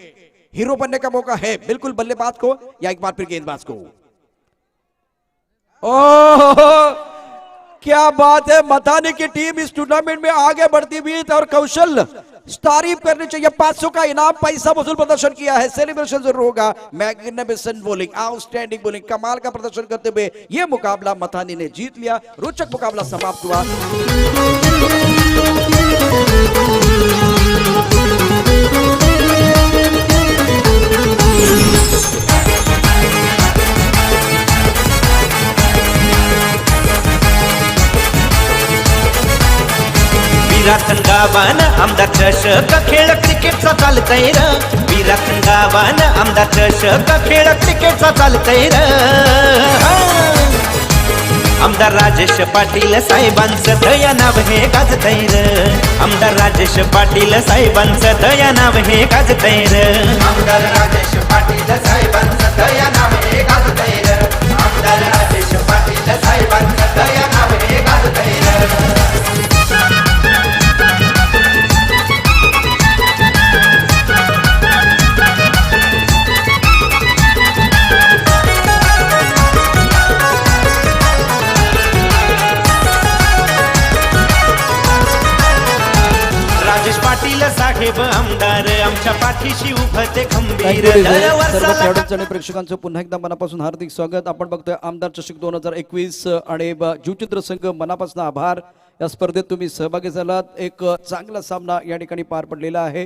हीरो बनने का मौका है बिल्कुल बल्लेबाज को या एक बार फिर गेंदबाज को। ओह क्या बात है, मथाने की टीम इस टूर्नामेंट में आगे बढ़ती हुई और कौशल तारीफ करनी चाहिए। 500 का इनाम, पैसा वसूल प्रदर्शन किया है, सेलिब्रेशन जरूर होगा। मैग्निफिसेंट बॉलिंग, आउटस्टैंडिंग बॉलिंग, कमाल का प्रदर्शन करते हुए ये मुकाबला मथानी ने जीत लिया। रोचक मुकाबला समाप्त हुआ। विराथन गावान आमदार चषक खेळ क्रिकेटचा चालतंय र, विराथन गावान आमदार चषक खेळ क्रिकेटचा चालतंय र। आमदार राजेश पाटील साहेबांचं दया नाव हे गाजतंय र, आमदार राजेश पाटील साहेबांचं दया नाव हे गाजतंय र, आमदार राजेश पाटील साहेबांचं दया नाव हे गाजतंय र, आमदार राजेश पाटील साहेबांचं दया नाव हे गाजतंय र। पाटील साहेब आमदार आमच्या पाठीशी उभते खंबीर। सर्व खेळाडूंचं आणि प्रेक्षकांचं पुन्हा एकदा मनापासून हार्दिक स्वागत। आपण बघतोय आमदार चषक 2021 आणि जुचित्र संघ मनापासून आभार। या स्पर्धेत तुम्ही सहभागी झालात, एक चांगला सामना या ठिकाणी पार पडलेला आहे।